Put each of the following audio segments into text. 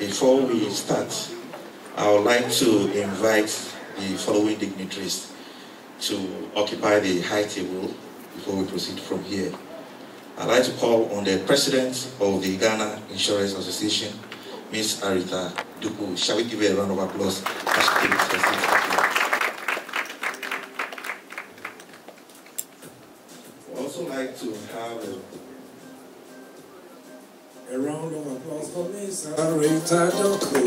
before we start, I would like to invite the following dignitaries to occupy the high table before we proceed from here. I'd like to call on the President of the Ghana Insurance Association, Ms. Arita Duku. Shall we give her a round of applause as she takes her seat? I'd also like to have a round of applause for Ms. Arita Duku.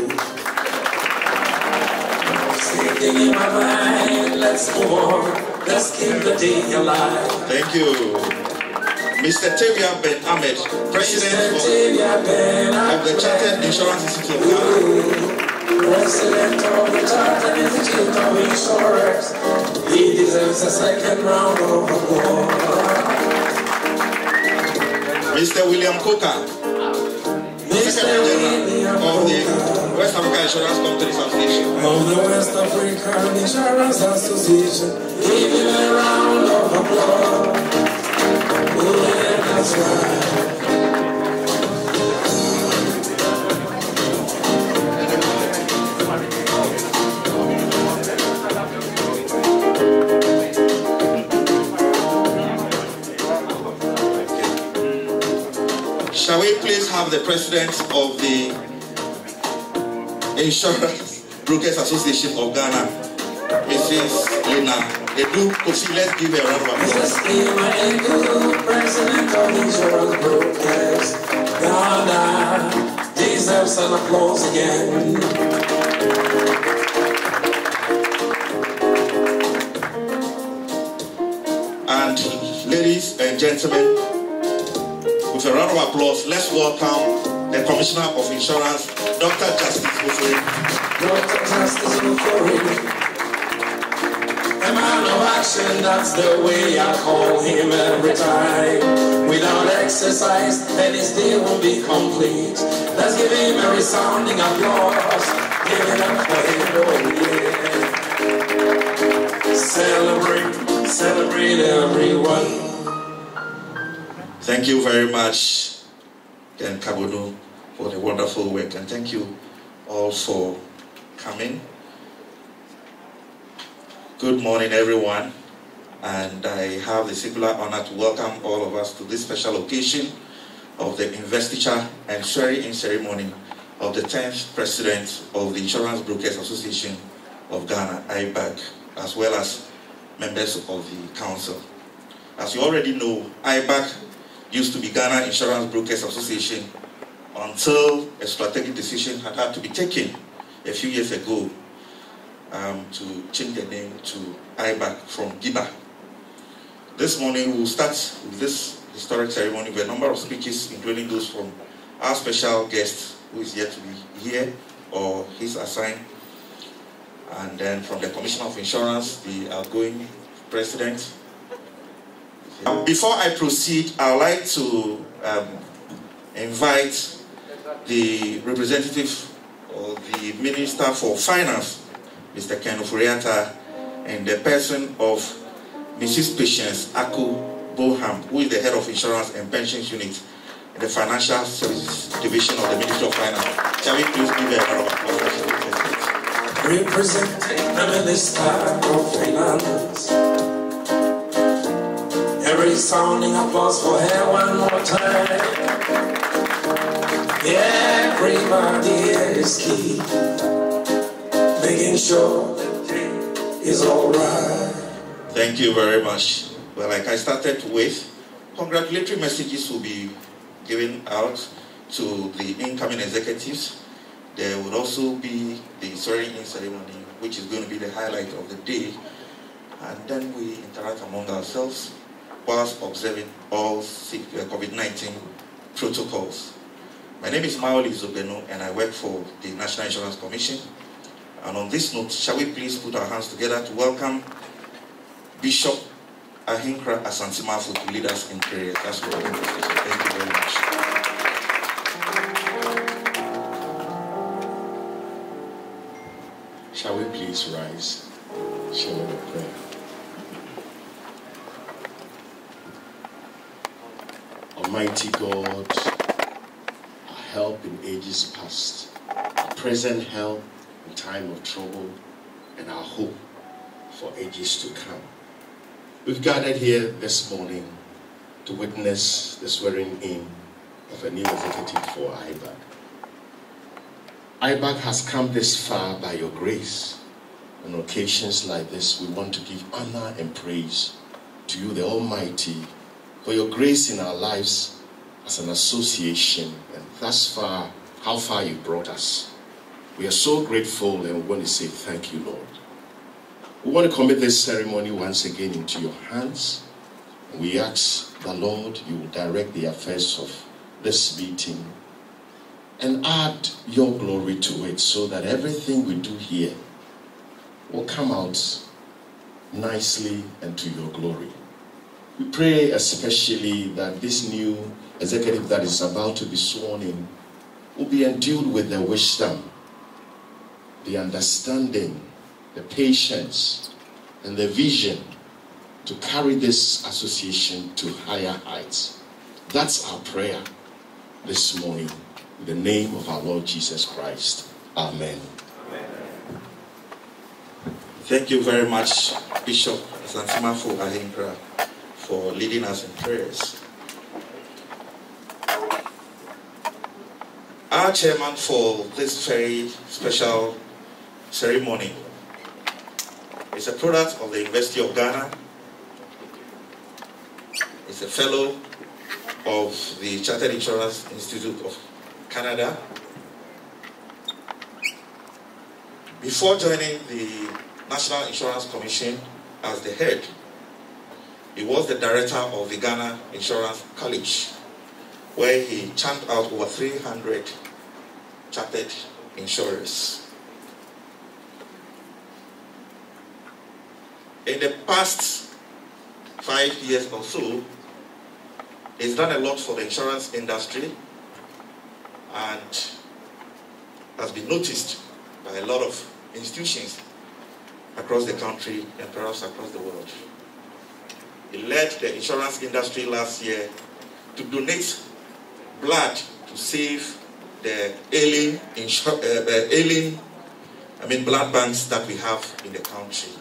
Sitting in my mind, let's move on, let's keep the day alive. Thank you. Mr. Tavia Ben Ahmed, President of the Chartered Insurance Institute of Ghana. President of the Chartered Institute of Insurance. He deserves a second round of applause. Mr. William Coker, Secretary General of the West African Insurance Companies Association. Of the West African Insurance Association. Give him a round of applause. That's right. Shall we please have the President of the Insurance Brokers Association of Ghana, Mrs. Lena Edu Kosi. Let's give her a round of applause. Mrs. Lena Edu, President of Insurance Brokers Ghana, deserves an applause again. And ladies and gentlemen, with a round of applause, let's welcome the Commissioner of Insurance, Dr. Justice Ofori. Dr. Justice Ofori, a man of action, that's the way I call him every time. Without exercise, then his day won't be complete. Let's give him a resounding applause. Give it up for him, oh yeah. Celebrate, celebrate everyone. Thank you very much, Ken Kabono, for the wonderful work, and thank you all for coming. Good morning, everyone, and I have the singular honor to welcome all of us to this special occasion of the Investiture and swearing-in ceremony of the 10th President of the Insurance Brokers Association of Ghana, IBAG, as well as members of the Council. As you already know, IBAG used to be Ghana Insurance Brokers Association until a strategic decision had to be taken a few years ago to change the name to IBAG from GIBA. This morning we will start with this historic ceremony with a number of speeches, including those from our special guest who is yet to be here or his assigned, and then from the Commissioner of Insurance, the outgoing President. Before I proceed, I would like to invite the representative of the Minister for Finance, Mr. Ken Oforiatta, and the person of Mrs. Patience Aku Boham, who is the head of Insurance and Pensions Unit in the Financial Services Division of the Ministry of Finance. Shall we please give a round of applause? Representing the Minister of Finance. Every sounding applause for her one more time. Everybody is key, making sure is alright. Thank you very much. Well, like I started with, congratulatory messages will be given out to the incoming executives. There will also be the swearing-in ceremony, which is going to be the highlight of the day, and then we interact among ourselves whilst observing all COVID-19 protocols. My name is Maoli Zobeno, and I work for the National Insurance Commission. And on this note, shall we please put our hands together to welcome Bishop Ahinkra Asantimafu to lead us in prayer. That's what we're going to do. Thank you very much. Shall we please rise? Shall we pray? Almighty God, our help in ages past, present help in time of trouble, and our hope for ages to come. We've gathered here this morning to witness the swearing in of a new executive for IBAG. IBAG has come this far by your grace. On occasions like this, we want to give honor and praise to you, the Almighty, for your grace in our lives as an association, and thus far, how far you brought us. We are so grateful, and we want to say thank you, Lord. We want to commit this ceremony once again into your hands. We ask the Lord, you will direct the affairs of this meeting and add your glory to it, so that everything we do here will come out nicely and to your glory. We pray especially that this new executive that is about to be sworn in will be endued with the wisdom, the understanding, the patience, and the vision to carry this association to higher heights. That's our prayer this morning. In the name of our Lord Jesus Christ. Amen. Thank you very much, Bishop Santimafo Ahinkra, for leading us in prayers. Our chairman for this very special ceremony is a product of the University of Ghana. He's a fellow of the Chartered Insurance Institute of Canada. Before joining the National Insurance Commission as the head, he was the director of the Ghana Insurance College, where he churned out over 300 chartered insurers. In the past 5 years or so, he's done a lot for the insurance industry and has been noticed by a lot of institutions across the country and perhaps across the world. He led the insurance industry last year to donate blood to save the ailing blood banks that we have in the country,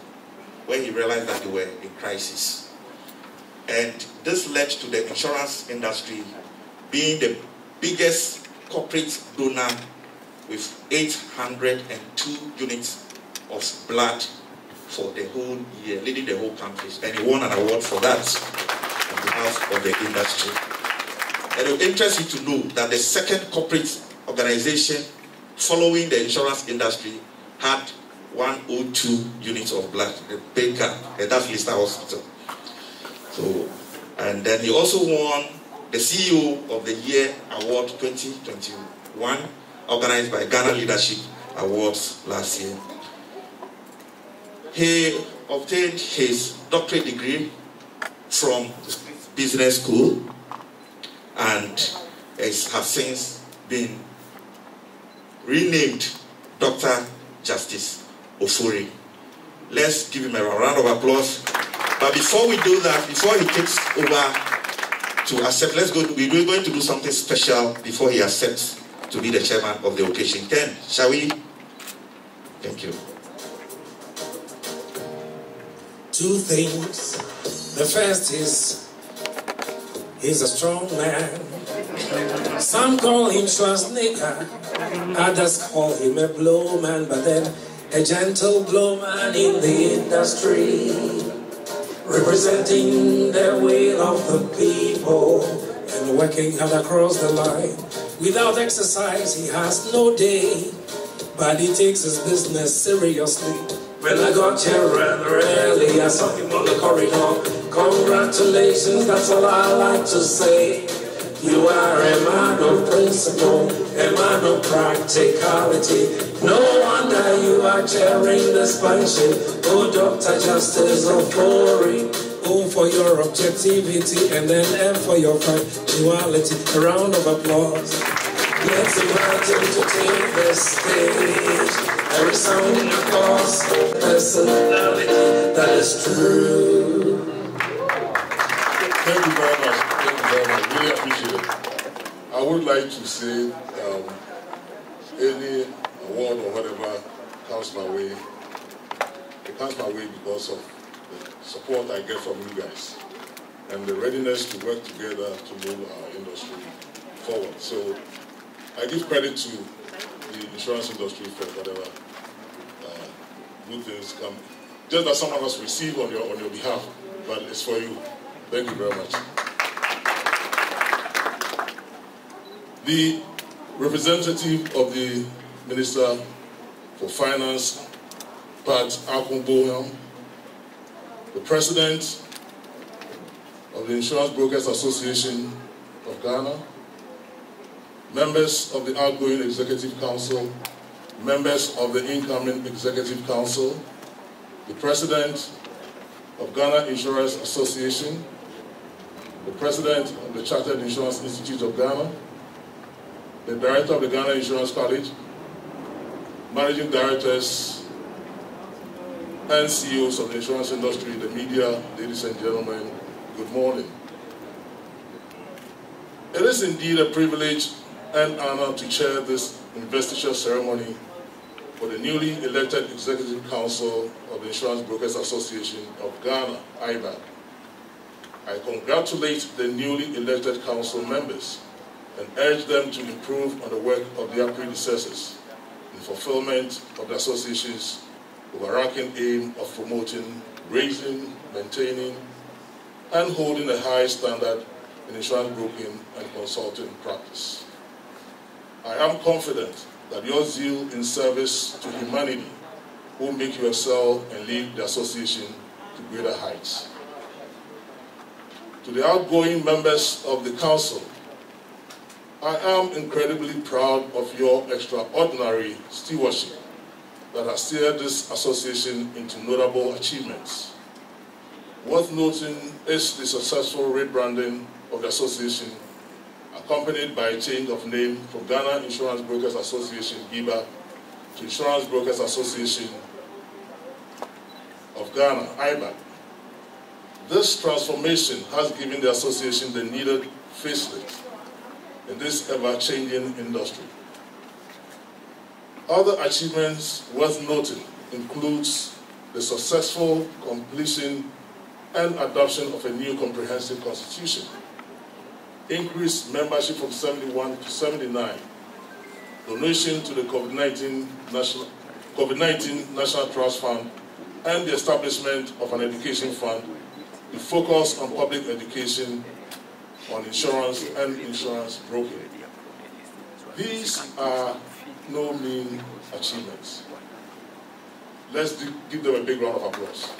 where he realized that they were in crisis. And this led to the insurance industry being the biggest corporate donor with 802 units of blood for the whole year, leading the whole country. And he won an award for that on behalf of the industry. And it will interest you to know that the second corporate organization following the insurance industry had 102 units of blood, the Baker, and that's Lister Hospital. So, and then he also won the CEO of the Year Award 2021, organized by Ghana Leadership Awards last year. He obtained his doctorate degree from business school and has since been renamed Dr. Justice Ofori. Let's give him a round of applause. But before we do that, before he takes over to accept, we're going to do something special before he accepts to be the chairman of the occasion. Ken, shall we? Thank you. Two things. The first is, he's a strong man. Some call him Schwarzenegger, others call him a blowman, but then a gentle blowman in the industry, representing the will of the people and working hard across the line. Without exercise, he has no day, but he takes his business seriously. When I got here rather early, I saw him on the corridor. Congratulations, that's all I like to say. You are a man of principle, a man of practicality. No wonder you are chairing this function. Oh, Dr. Justice Ofori. O for your objectivity, and then M for your punctuality. A round of applause. Let's invite him to take the stage. A resounding applause, personality that is true. Thank you very much. Thank you very much. Really appreciate it. I would like to say any award or whatever comes my way, it comes my way because of the support I get from you guys and the readiness to work together to move our industry forward. So I give credit to the insurance industry for whatever good things come. Just that some of us receive on your behalf, but it's for you. Thank you very much. The representative of the Minister for Finance, Pat Akumbo, the President of the Insurance Brokers Association of Ghana, members of the outgoing Executive Council, members of the incoming Executive Council, the President of Ghana Insurance Association, the President of the Chartered Insurance Institute of Ghana, the Director of the Ghana Insurance College, Managing Directors and CEOs of the insurance industry, the media, ladies and gentlemen, good morning. It is indeed a privilege and honor to chair this investiture ceremony for the newly elected Executive Council of the Insurance Brokers Association of Ghana, IBAG. I congratulate the newly elected council members and urge them to improve on the work of their predecessors in fulfillment of the association's overarching aim of promoting, raising, maintaining, and holding a high standard in insurance broking and consulting practice. I am confident that your zeal in service to humanity will make you excel and lead the association to greater heights. To the outgoing members of the council, I am incredibly proud of your extraordinary stewardship that has steered this association into notable achievements. Worth noting is the successful rebranding of the association, accompanied by a change of name from Ghana Insurance Brokers Association, GIBA, to Insurance Brokers Association of Ghana, IBAG. This transformation has given the association the needed facelift in this ever-changing industry. Other achievements worth noting includes the successful completion and adoption of a new comprehensive constitution, increased membership from 71 to 79, donation to the COVID-19 National Trust Fund, and the establishment of an education fund to focus on public education on insurance and insurance broking. These are no mean achievements. Let's give them a big round of applause.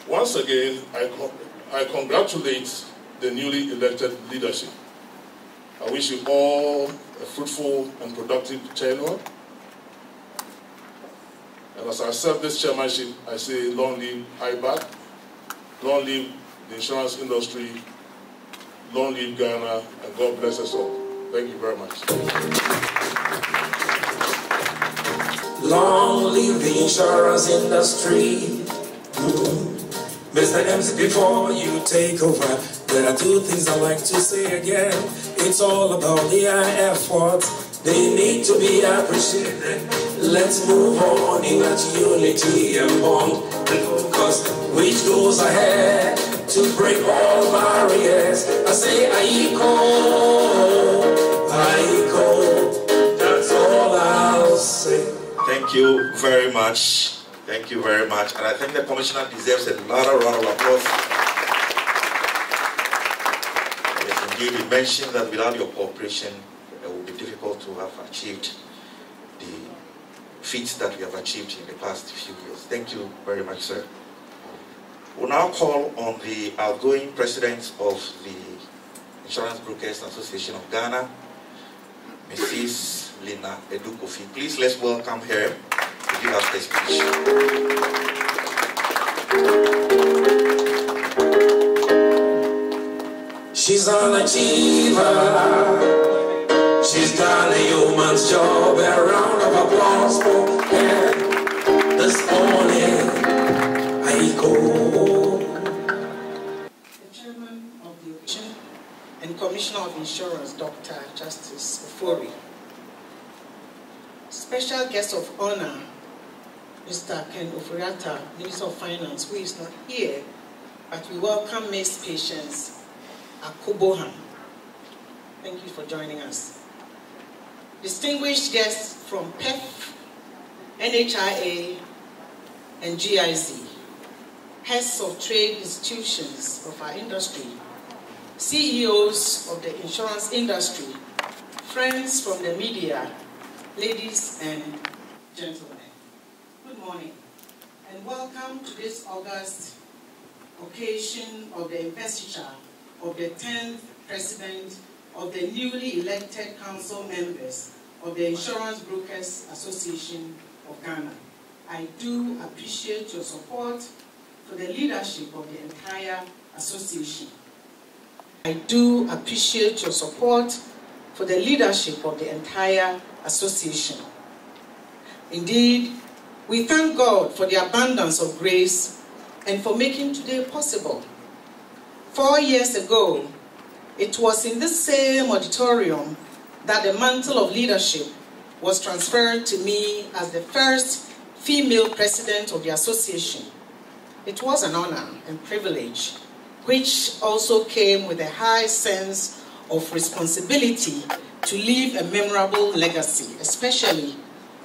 Once again, I congratulate the newly elected leadership. I wish you all a fruitful and productive tenure. And as I accept this chairmanship, I say long live IBAG, long live the insurance industry, long live Ghana, and God bless us all. Thank you very much. Long live the insurance industry. Mr. MC, before you take over, there are two things I'd like to say again. It's all about their efforts. They need to be appreciated. Let's move on in that unity and bond, because which goes ahead to break all barriers. I say Aiko, Aiko, that's all I'll say. Thank you very much. Thank you very much. And I think the Commissioner deserves a lot of applause. Yes, indeed, he mentioned that without your cooperation, it would be difficult to have achieved the feats that we have achieved in the past few years. Thank you very much, sir. We'll now call on the outgoing president of the Insurance Brokers Association of Ghana, Mrs. Lina Edukofi. Please, let's welcome her to give us the speech. She's an achiever. She's done a human's job. A round of applause for her this morning. Aiko. The chairman of the occasion and Commissioner Commissioner of Insurance, Dr. Justice Ofori. Special guest of honor, Mr. Ken Oforiata, Minister of Finance, who is not here, but we welcome Ms. Patience Akobohan. Thank you for joining us. Distinguished guests from PEF, NHIA, and GIZ, heads of trade institutions of our industry, CEOs of the insurance industry, friends from the media, ladies and gentlemen, good morning, and welcome to this August occasion of the investiture of the 10th President of the newly elected council members of the Insurance Brokers Association of Ghana. I do appreciate your support for the leadership of the entire association. I do appreciate your support for the leadership of the entire association. Indeed, we thank God for the abundance of grace and for making today possible. 4 years ago, it was in this same auditorium that the mantle of leadership was transferred to me as the first female president of the association. It was an honor and privilege, which also came with a high sense of responsibility to leave a memorable legacy, especially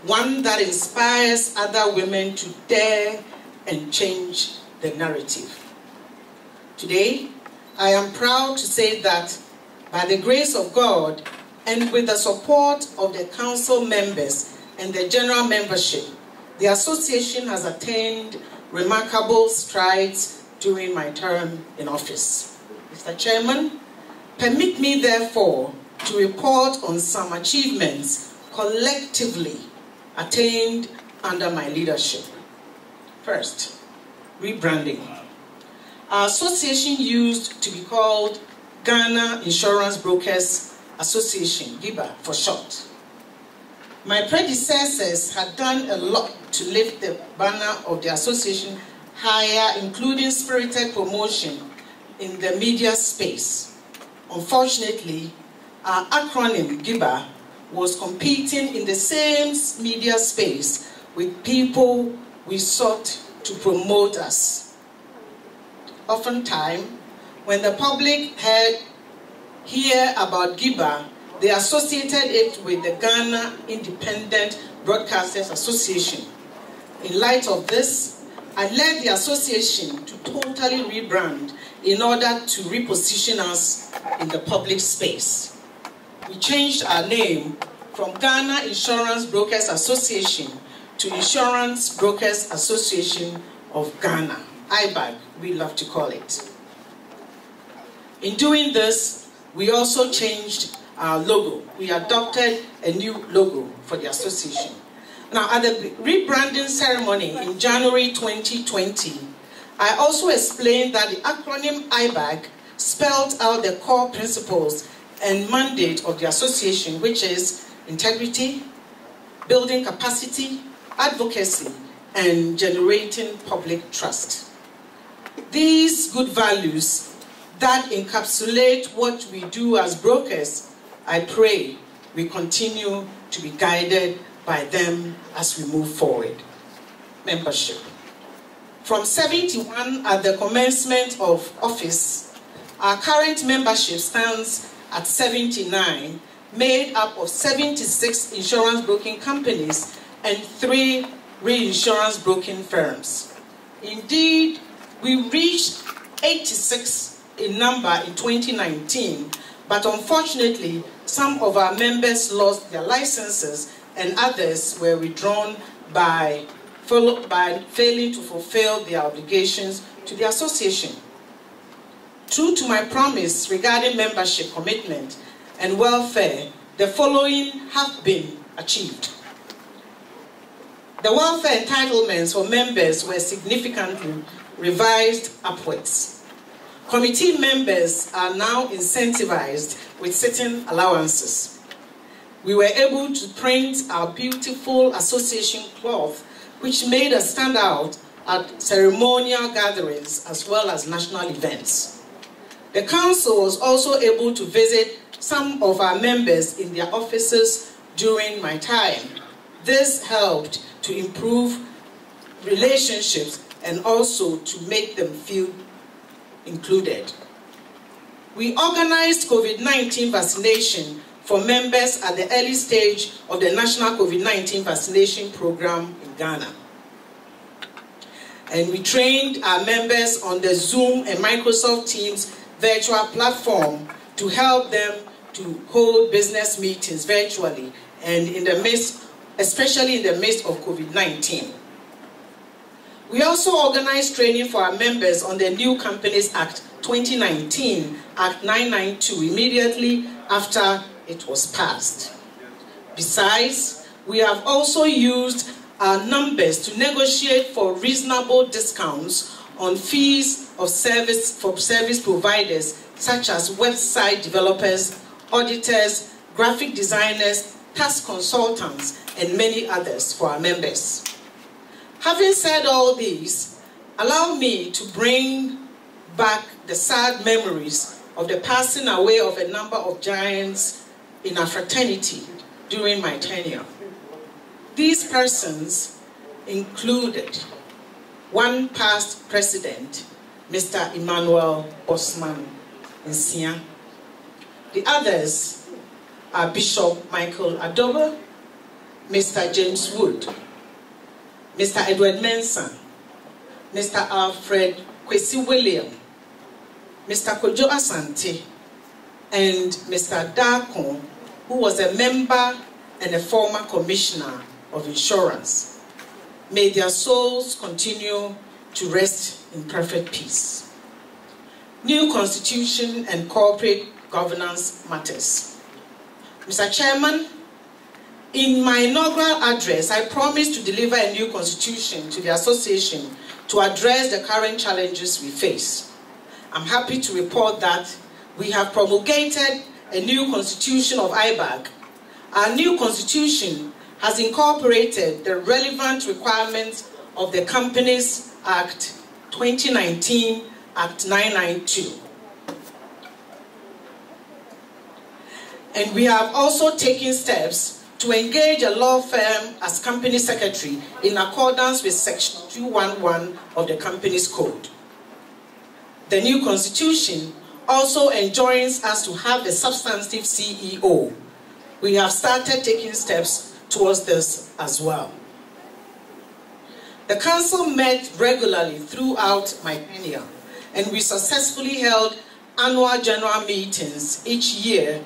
one that inspires other women to dare and change the narrative. Today, I am proud to say that by the grace of God and with the support of the council members and the general membership, the association has attained remarkable strides during my term in office. Mr. Chairman, permit me therefore to report on some achievements collectively attained under my leadership. First, rebranding. Our association used to be called Ghana Insurance Brokers Association, GIBA for short. My predecessors had done a lot to lift the banner of the association higher, including spirited promotion in the media space. Unfortunately, our acronym GIBA was competing in the same media space with people we sought to promote us. Oftentimes, when the public hear about GIBA, they associated it with the Ghana Independent Broadcasters Association. In light of this, I led the association to totally rebrand in order to reposition us in the public space. We changed our name from Ghana Insurance Brokers Association to Insurance Brokers Association of Ghana, IBAG, we love to call it. In doing this, we also changed our logo. We adopted a new logo for the association. Now, at the rebranding ceremony in January 2020, I also explained that the acronym IBAG spelled out the core principles and mandate of the association, which is integrity, building capacity, advocacy, and generating public trust. These good values that encapsulate what we do as brokers, I pray we continue to be guided by them as we move forward. Membership. From 71 at the commencement of office, our current membership stands at 79, made up of 76 insurance broking companies and 3 reinsurance broking firms. Indeed, we reached 86 in number in 2019, but unfortunately, some of our members lost their licenses and others were withdrawn by failing to fulfill their obligations to the association. True to my promise regarding membership commitment and welfare, the following have been achieved. The welfare entitlements for members were significantly revised upwards. Committee members are now incentivized with certain allowances. We were able to print our beautiful association cloth, which made us stand out at ceremonial gatherings as well as national events. The council was also able to visit some of our members in their offices during my time. This helped to improve relationships and also to make them feel included. We organized COVID-19 vaccination for members at the early stage of the National COVID-19 Vaccination Program in Ghana. And we trained our members on the Zoom and Microsoft Teams virtual platform to help them to hold business meetings virtually and especially in the midst of COVID-19. We also organized training for our members on the New Companies Act 2019, Act 992, immediately after it was passed. Besides, we have also used our numbers to negotiate for reasonable discounts on fees of service for service providers such as website developers, auditors, graphic designers, tax consultants, and many others for our members. Having said all these, allow me to bring back the sad memories of the passing away of a number of giants in our fraternity during my tenure. These persons included one past president, Mr. Emmanuel Osman Nsia. The others are Bishop Michael Adobe, Mr. James Wood, Mr. Edward Mensah, Mr. Alfred Kwesi William, Mr. Kojo Asante, and Mr. Darko, who was a member and a former commissioner of insurance. May their souls continue to rest in perfect peace. New Constitution and Corporate Governance Matters. Mr. Chairman, in my inaugural address, I promised to deliver a new constitution to the association to address the current challenges we face. I'm happy to report that we have promulgated a new constitution of IBAG. Our new constitution has incorporated the relevant requirements of the Companies Act 2019, Act 992. And we have also taken steps to engage a law firm as company secretary in accordance with Section 211 of the Companies Code. The new constitution also enjoins us to have a substantive CEO. We have started taking steps towards this as well. The council met regularly throughout my tenure, and we successfully held annual general meetings each year,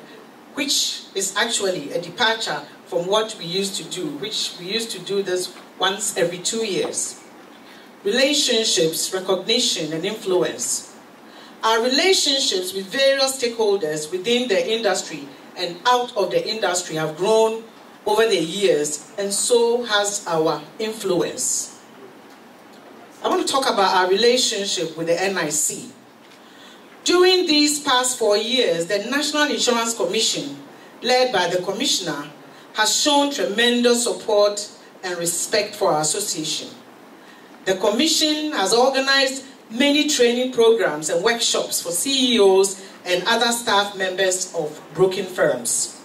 which is actually a departure from what we used to do, which we used to do this once every 2 years. Relationships, recognition, and influence. Our relationships with various stakeholders within the industry and out of the industry have grown over the years, and so has our influence. I want to talk about our relationship with the NIC. During these past 4 years, the National Insurance Commission, led by the Commissioner, has shown tremendous support and respect for our association. The Commission has organized many training programs and workshops for CEOs and other staff members of broking firms.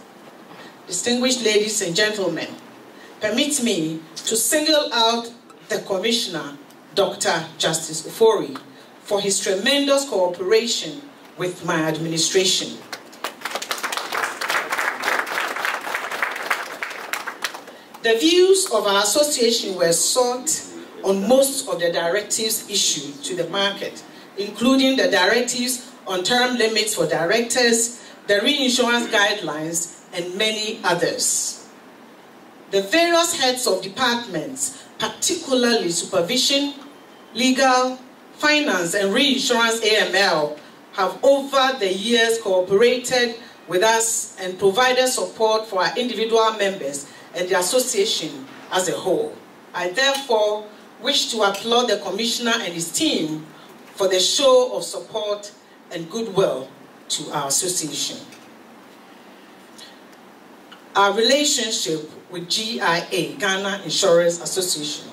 Distinguished ladies and gentlemen, permit me to single out the Commissioner, Dr. Justice Ofori, for his tremendous cooperation with my administration. The views of our association were sought on most of the directives issued to the market, including the directives on term limits for directors, the reinsurance guidelines, and many others. The various heads of departments, particularly supervision, legal, finance, and reinsurance AML, have over the years cooperated with us and provided support for our individual members and the association as a whole. I therefore wish to applaud the Commissioner and his team for the show of support and goodwill to our association. Our relationship with GIA, Ghana Insurance Association.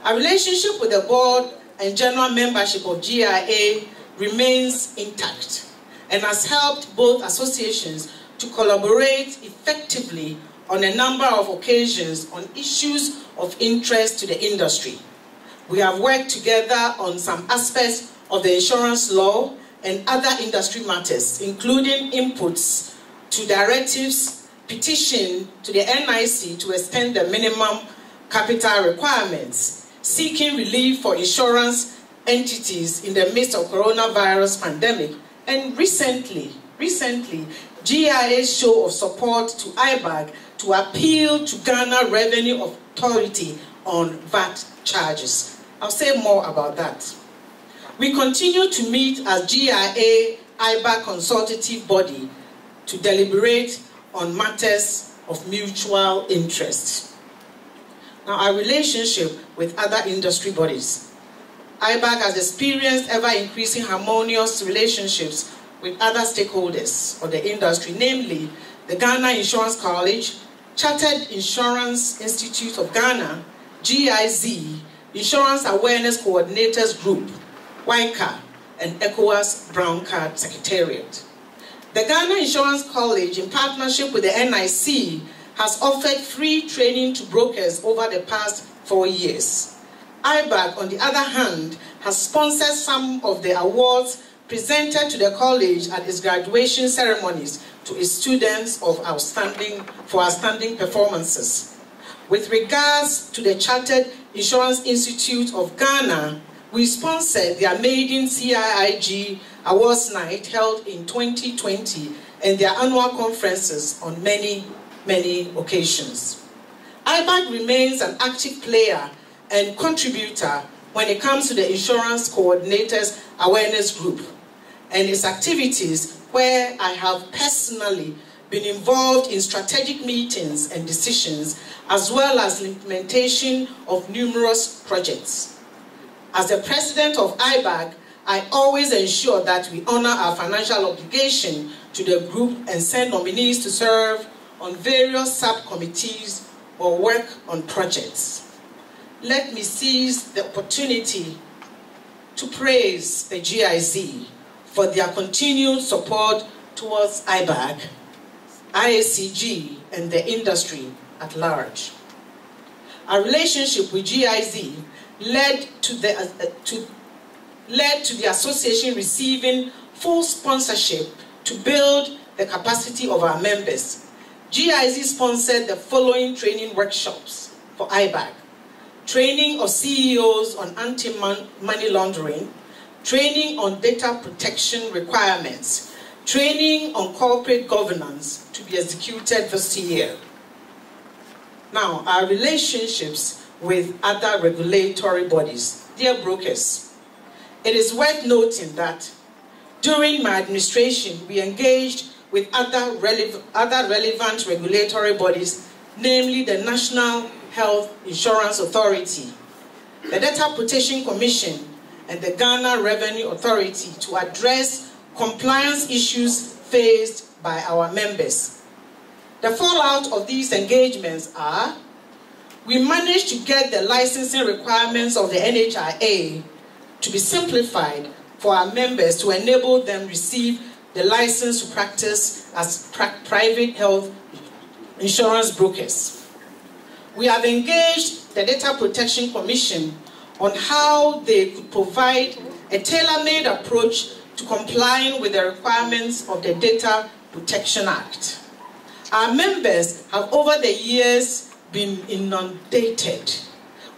Our relationship with the board and general membership of GIA remains intact and has helped both associations to collaborate effectively on a number of occasions on issues of interest to the industry. We have worked together on some aspects of the insurance law and other industry matters, including inputs to directives, petition to the NIC to extend the minimum capital requirements, seeking relief for insurance entities in the midst of coronavirus pandemic, and recently, GIA's show of support to IBAG to appeal to Ghana Revenue Authority on VAT charges. I'll say more about that. We continue to meet as GIA IBAG consultative body to deliberate on matters of mutual interest. Now, our relationship with other industry bodies. IBAG has experienced ever-increasing harmonious relationships with other stakeholders of the industry, namely the Ghana Insurance College, Chartered Insurance Institute of Ghana, GIZ, Insurance Awareness Coordinators Group, WICA, and ECOWAS Brown Card Secretariat. The Ghana Insurance College, in partnership with the NIC, has offered free training to brokers over the past 4 years. IBAG, on the other hand, has sponsored some of the awards presented to the college at its graduation ceremonies to its students for outstanding performances. With regards to the Chartered Insurance Institute of Ghana, we sponsored their maiden CIIG Awards Night held in 2020 and their annual conferences on many occasions. IBAG remains an active player and contributor when it comes to the Insurance Coordinators Awareness Group and its activities, where I have personally been involved in strategic meetings and decisions, as well as the implementation of numerous projects. As the president of IBAG, I always ensure that we honor our financial obligation to the group and send nominees to serve on various subcommittees or work on projects. Let me seize the opportunity to praise the GIZ for their continued support towards IBAG, IACG, and the industry at large. Our relationship with GIZ led to the association receiving full sponsorship to build the capacity of our members. GIZ sponsored the following training workshops for IBAG: training of CEOs on anti-money laundering, training on data protection requirements, training on corporate governance to be executed this year. Now, our relationships with other regulatory bodies. Dear brokers, it is worth noting that during my administration, we engaged with other relevant regulatory bodies, namely the National Health Insurance Authority, the Data Protection Commission, and the Ghana Revenue Authority to address compliance issues faced by our members. The fallout of these engagements are: we managed to get the licensing requirements of the NHIA to be simplified for our members to enable them receive the license to practice as private health insurance brokers. We have engaged the Data Protection Commission on how they could provide a tailor-made approach to complying with the requirements of the Data Protection Act. Our members have over the years been inundated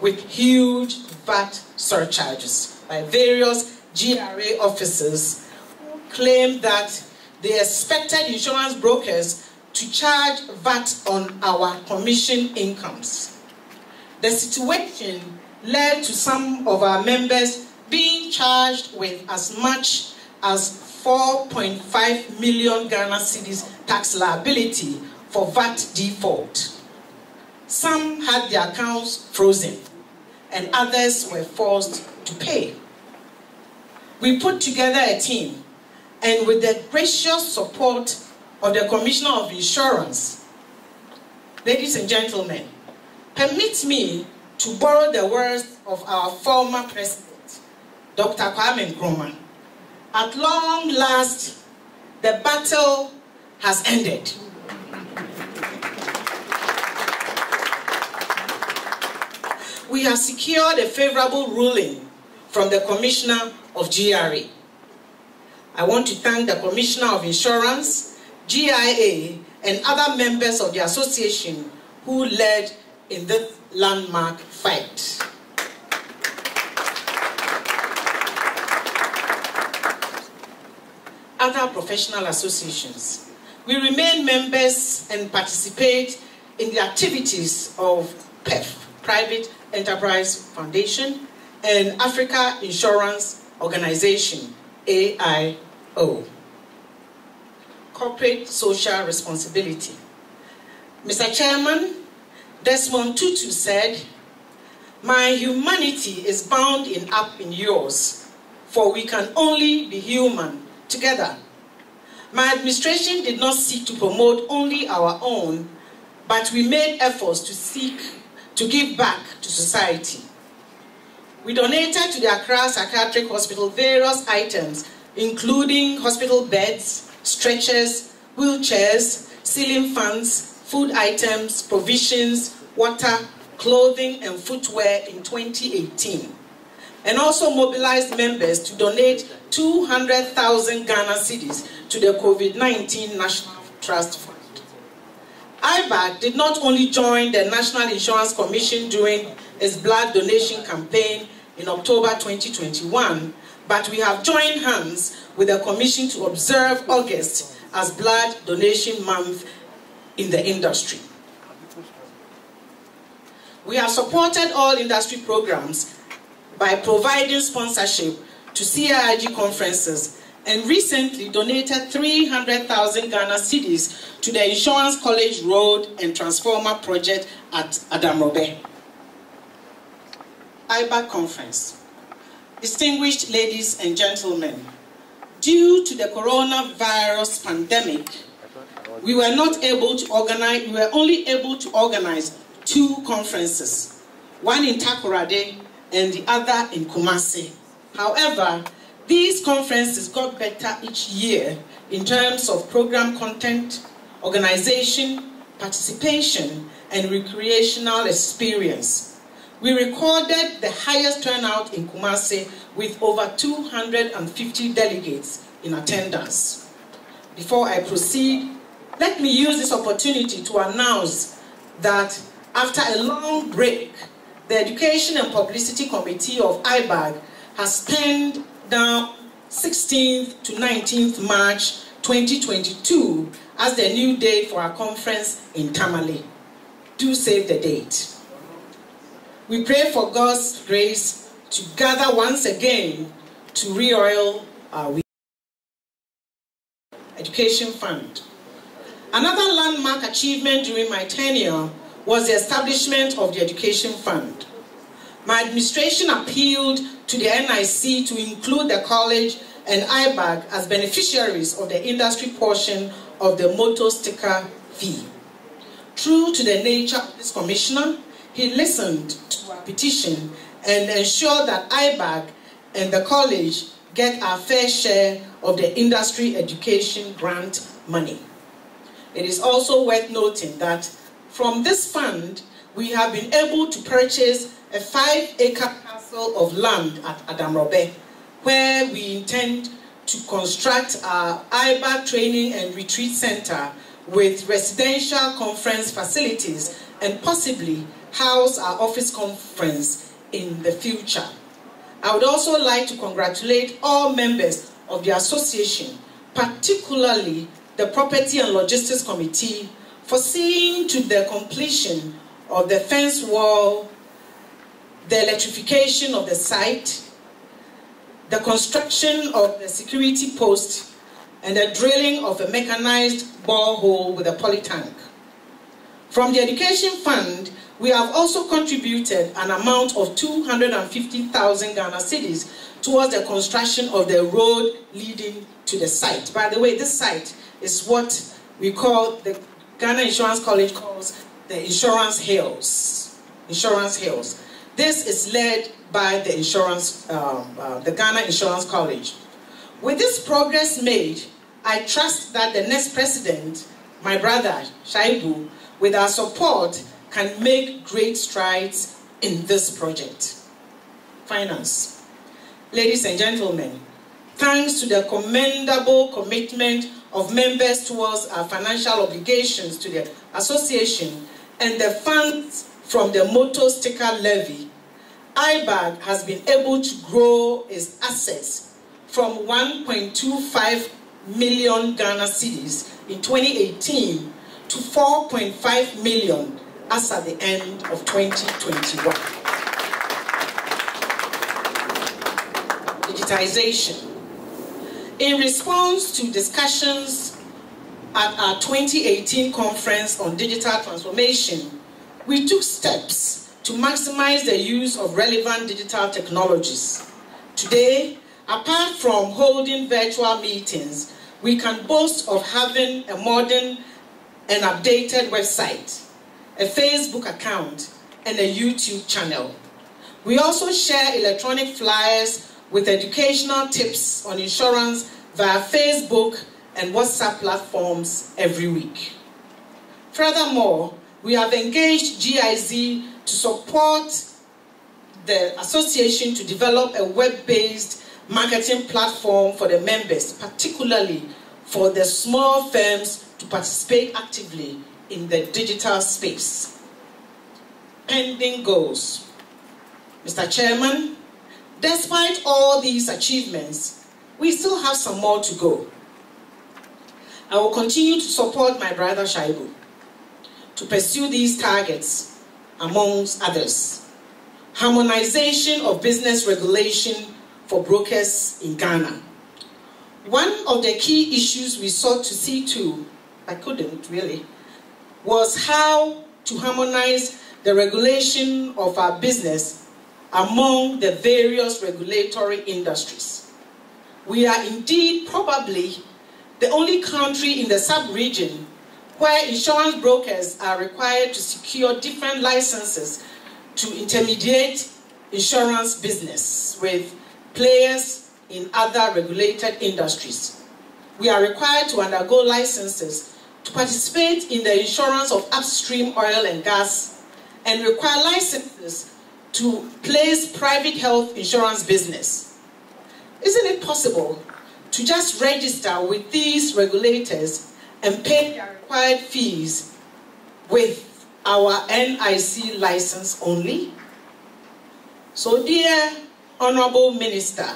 with huge VAT surcharges by various GRA officers who claim that they expected insurance brokers to charge VAT on our commission incomes. The situation led to some of our members being charged with as much as 4.5 million Ghana cedis tax liability for VAT default. Some had their accounts frozen, and others were forced to pay. We put together a team, and with the gracious support of the Commissioner of Insurance, ladies and gentlemen, permit me to borrow the words of our former president, Dr. Kwame Nkrumah. At long last, the battle has ended. We have secured a favorable ruling from the Commissioner of GRA. I want to thank the Commissioner of Insurance, GIA, and other members of the association who led in this landmark fight. Other professional associations. We remain members and participate in the activities of PEF, Private Enterprise Foundation, and Africa Insurance Organization, AIO. Corporate Social Responsibility. Mr. Chairman, Desmond Tutu said, "My humanity is bound up in yours, for we can only be human together." My administration did not seek to promote only our own, but we made efforts to give back to society. We donated to the Accra Psychiatric Hospital various items, including hospital beds, stretchers, wheelchairs, ceiling fans, food items, provisions, water, clothing, and footwear in 2018. And also mobilized members to donate 200,000 Ghana cedis to the COVID-19 National Trust Fund. IBAG did not only join the National Insurance Commission during its blood donation campaign in October 2021, but we have joined hands with the Commission to observe August as Blood Donation Month in the industry. We have supported all industry programs by providing sponsorship to CIIG conferences and recently donated 300,000 Ghana cedis to the Insurance College Road and Transformer project at Adamrobe. IBAG Conference. Distinguished ladies and gentlemen, due to the coronavirus pandemic, we were only able to organize 2 conferences, one in Takoradi and the other in Kumasi. However, these conferences got better each year in terms of program content, organization, participation, and recreational experience. We recorded the highest turnout in Kumasi with over 250 delegates in attendance. Before I proceed, let me use this opportunity to announce that after a long break, the Education and Publicity Committee of IBAG has pinned down 16th to 19th March 2022 as the new date for our conference in Tamale. Do save the date. We pray for God's grace to gather once again to re-oil our Education Fund. Another landmark achievement during my tenure was the establishment of the Education Fund. My administration appealed to the NIC to include the college and IBAG as beneficiaries of the industry portion of the motor sticker fee. True to the nature of this commissioner, he listened to our petition and ensured that IBAG and the college get our fair share of the industry education grant money. It is also worth noting that from this fund, we have been able to purchase a 5-acre parcel of land at Adamrobe, where we intend to construct our IBAG training and retreat center with residential conference facilities and possibly house our office conference in the future. I would also like to congratulate all members of the association, particularly the Property and Logistics Committee, for seeing to the completion of the fence wall, the electrification of the site, the construction of the security post, and the drilling of a mechanized borehole with a polytank. From the Education Fund, we have also contributed an amount of 250,000 Ghana cedis towards the construction of the road leading to the site. By the way, this site is what we call, the Ghana Insurance College calls the Insurance Hills. Insurance Hills. This is led by the Ghana Insurance College. With this progress made, I trust that the next president, my brother Shaibu, with our support, can make great strides in this project. Finance. Ladies and gentlemen, thanks to the commendable commitment of members towards our financial obligations to the association and the funds from the motor sticker levy, IBAG has been able to grow its assets from 1.25 million Ghana cedis in 2018 to 4.5 million as at the end of 2021. Digitization. In response to discussions at our 2018 conference on digital transformation, we took steps to maximize the use of relevant digital technologies. Today, apart from holding virtual meetings, we can boast of having a modern and updated website, a Facebook account, and a YouTube channel. We also share electronic flyers with educational tips on insurance via Facebook and WhatsApp platforms every week. Furthermore, we have engaged GIZ to support the association to develop a web-based marketing platform for the members, particularly for the small firms to participate actively in the digital space. Pending goals. Mr. Chairman, despite all these achievements, we still have some more to go. I will continue to support my brother Shaibu to pursue these targets, amongst others. Harmonization of business regulation for brokers in Ghana. One of the key issues we sought to see to, I couldn't really, was how to harmonize the regulation of our business among the various regulatory industries. We are indeed probably the only country in the sub-region where insurance brokers are required to secure different licenses to intermediate insurance business with players in other regulated industries. We are required to undergo licenses to participate in the insurance of upstream oil and gas and require licenses to place private health insurance business. Isn't it possible to just register with these regulators and pay their required fees with our NIC license only? So, dear Honorable Minister,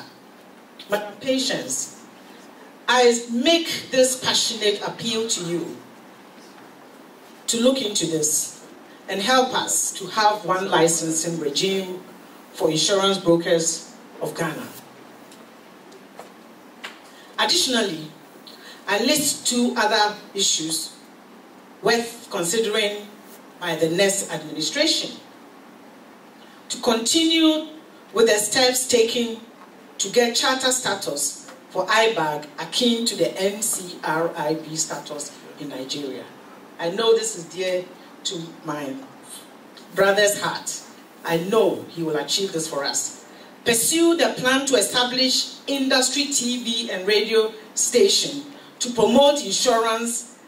Madam Patience, I make this passionate appeal to you to look into this and help us to have one licensing regime for insurance brokers of Ghana. Additionally, I list two other issues worth considering by the next administration. To continue with the steps taken to get charter status for IBAG akin to the NCRIB status in Nigeria. I know this is dear to my brother's heart. I know he will achieve this for us. Pursue the plan to establish industry TV and radio station to promote insurance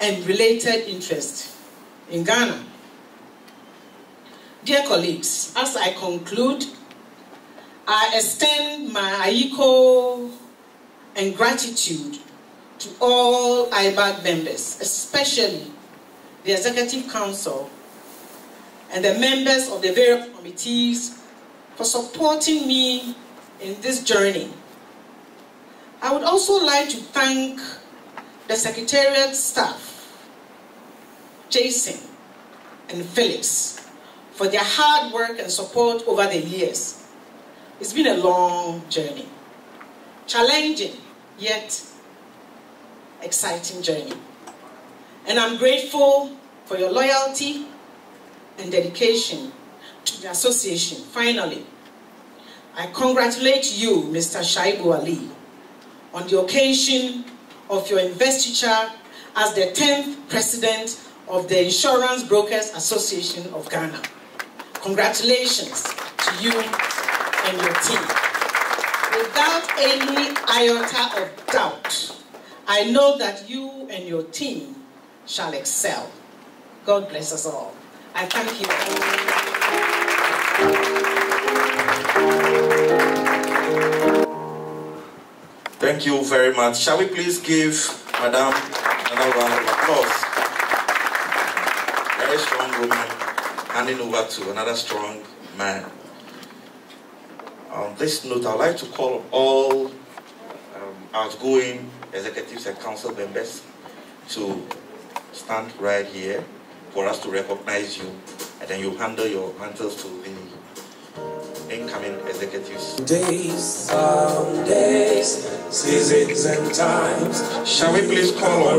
and related interests in Ghana. Dear colleagues, as I conclude, I extend my ayiko and gratitude to all IBAG members, especially the Executive Council and the members of the various committees for supporting me in this journey. I would also like to thank the Secretariat staff, Jason and Felix, for their hard work and support over the years. It's been a long journey, challenging yet exciting journey. And I'm grateful for your loyalty and dedication to the association. Finally, I congratulate you, Mr. Shaibu Ali, on the occasion of your investiture as the 10th President of the Insurance Brokers Association of Ghana. Congratulations to you and your team. Without any iota of doubt, I know that you and your team shall excel. God bless us all. I thank you. Thank you very much. Shall we please give Madam another round of applause? Very strong woman handing over to another strong man. On this note, I would like to call all outgoing executives and council members to stand right here for us to recognize you, and then you handle your mantles to the incoming executives. Days, some days, seasons and times. Shall we please call on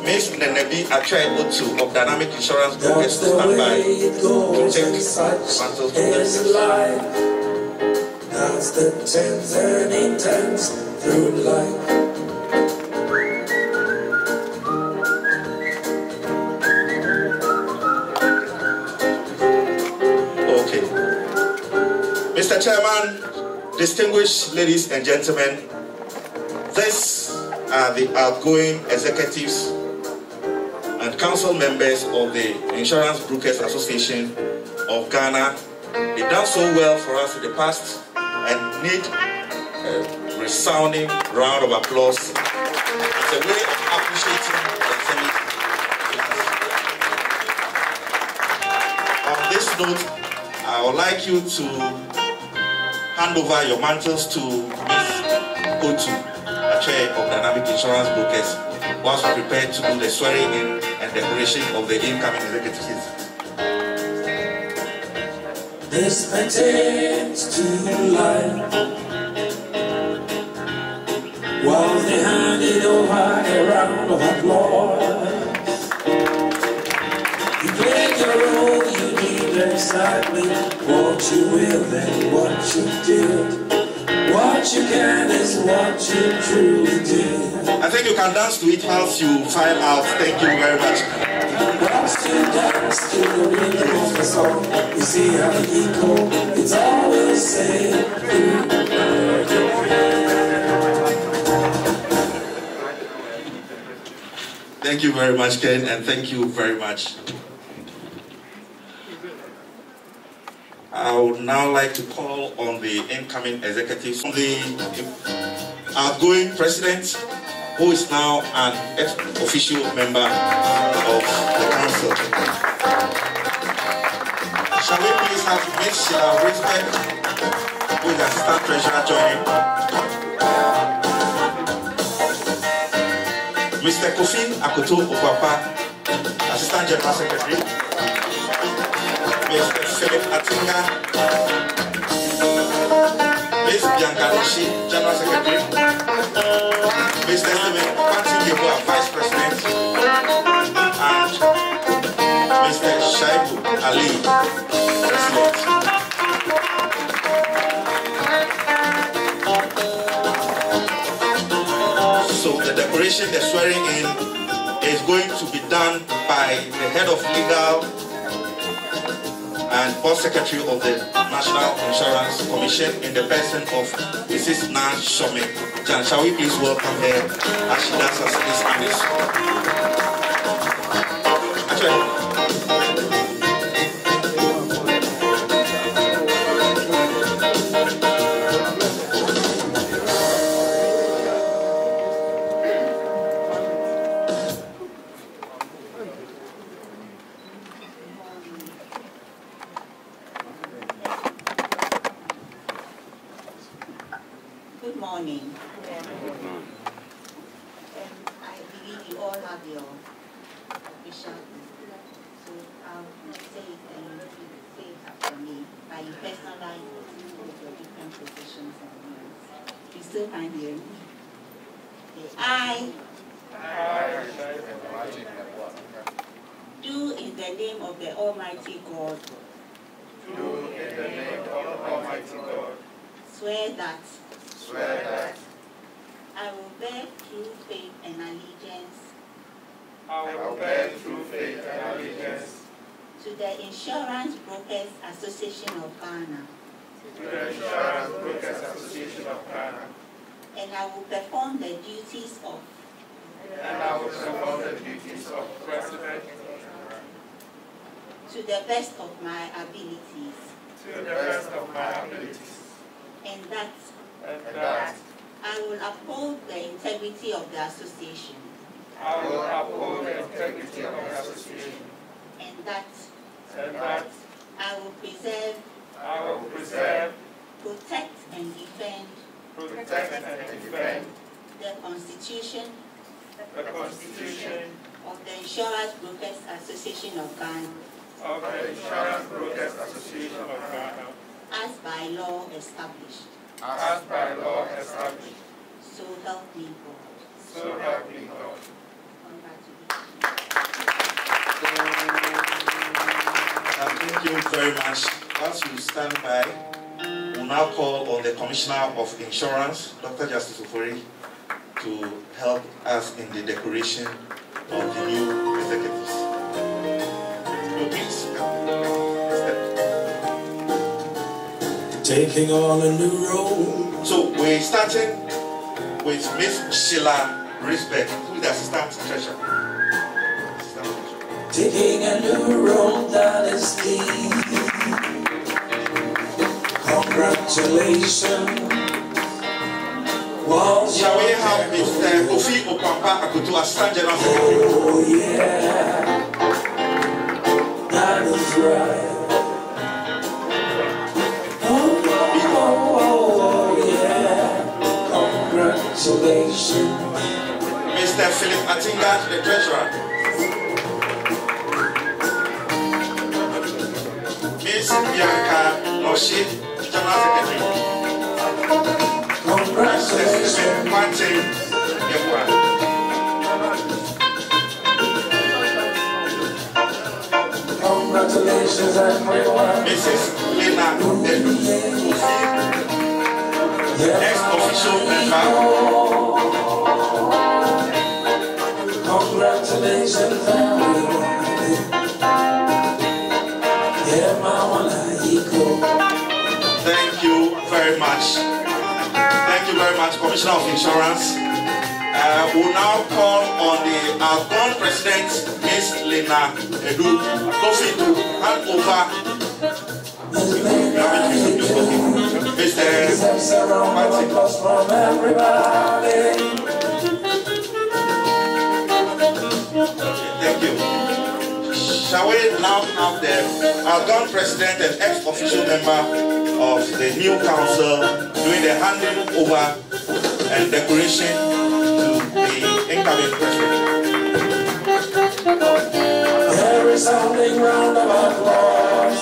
Miss Nenebi Achai-Otu of Dynamic Insurance Brokers to stand by to take mantles to life. That's the tens and intents through life. Okay. Mr. Chairman, distinguished ladies and gentlemen, these are the outgoing executives and council members of the Insurance Brokers Association of Ghana. They've done so well for us in the past and need a resounding round of applause. It's a way of appreciating the service. On this note, I would like you to hand over your mantles to Ms. Otu, a chair of Dynamic Insurance Brokers, whilst we prepare to do the swearing in and decoration of the incoming executives. This pertains to life. While they handed over a round of applause, you played your role, you did exactly what you will and what you did. What you can is what you truly did. I think you can dance to it whilst you file out. Thank you very much. Once you dance to the rhythm of the song, you see how the echo, it's always the same. Thank you very much, Ken, and thank you very much. I would now like to call on the incoming executives, the outgoing president, who is now an official member of the council. Shall we please have Ms. Sheila Risbeck, who is assistant treasurer, joining? Mr. Kofi Akoto Okwapa, assistant general secretary. Mr. Philip Atinga, Ms. Bianca Nishi, general secretary. Mr. Stephen Patingibo, vice president. And Mr. Shaibu Ali, president. So the decoration, the swearing in, is going to be done by the head of legal and board secretary of the National Insurance Commission in the person of Mrs. Nan Shome. Shall we please welcome her as she does us this service? Good morning. I believe you all have your official, so I'll say it and you say it after me. By you personalize with your different positions and names. You still can't hear me. Okay. I do in the name of the Almighty God. Do in the name of the Almighty God. Swear that I will bear true faith and allegiance to the Insurance Brokers Association of Ghana. And I will perform the duties of and I will perform the duties of President to the best of my abilities, to the best of my abilities, and that and that I will uphold the integrity of the association, I will uphold the integrity of the association, and that I will preserve, protect, and defend the Constitution of the Insurance Brokers Association of Ghana, as by law established. So help me God. Thank you very much. As you stand by, we'll now call on the Commissioner of Insurance, Dr. Justice Ofori, to help us in the decoration of the new executives. So please, Taking on a new role. So we're starting with Miss Sheila Risbeck, who is the Assistant Treasurer. Taking a new role that is deep. Congratulations. Shall we have Mr. Kofi Opampa Akutu, Assistant General Secretary? Oh yeah, that is right. Oh yeah, congratulations. Mr. Philip Atinga, the Treasurer. Miss Bianca Noshi, General Secretary. Congratulations. Congratulations, everyone. Mrs. Lena Kofi, ex-official member. Congratulations, everyone. Thank you very much. Thank you very much, Commissioner of Insurance. We'll now call on the outgoing President, Ms. Lena Edu Kofi, to hand over. Thank you. Shall we now have the outgoing President and ex-official member of the new council doing the handing over and decoration to the incoming president. There is something round of applause.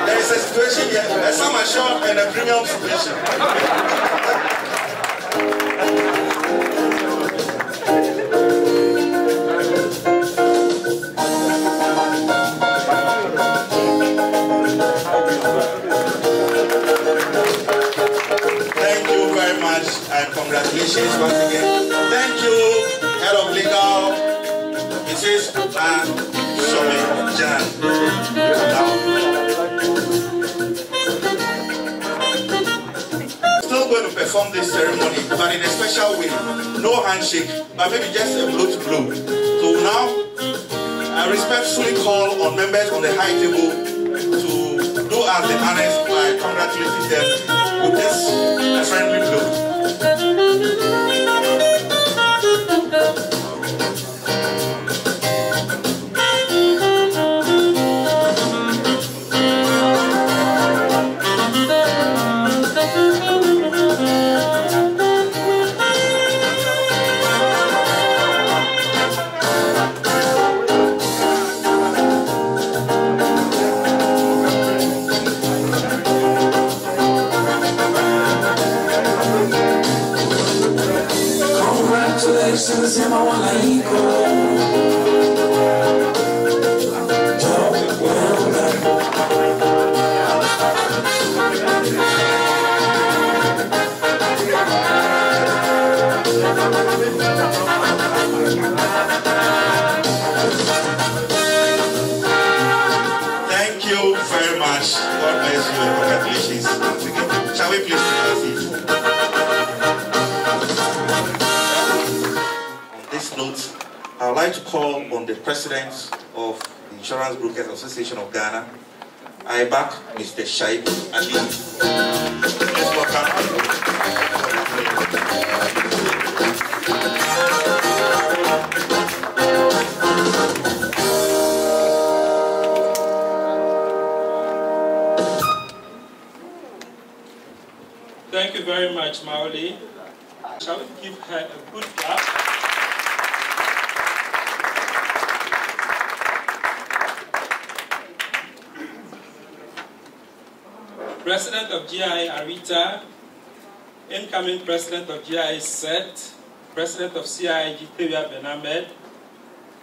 There is a situation here, a sum assured and a premium situation. Thank you very much and congratulations once again. Thank you, Head of Legal, Mrs. Shome Jan. Still going to perform this ceremony, but in a special way. No handshake, but maybe just a blow to blow. So now, I respectfully call on members on the high table to do us the honors by congratulating them with just a friendly blow. bless you and congratulations once again. Shall we please take our seats? On this note, I would like to call on the President of the Insurance Brokers Association of Ghana, IBAG, Mr. Shaib Ali. Let's welcome. Thank you very much, Maoli. Shall we give her a good clap? President of GIA Arita, incoming President of GIA SET, President of CIG Tewia Benamed,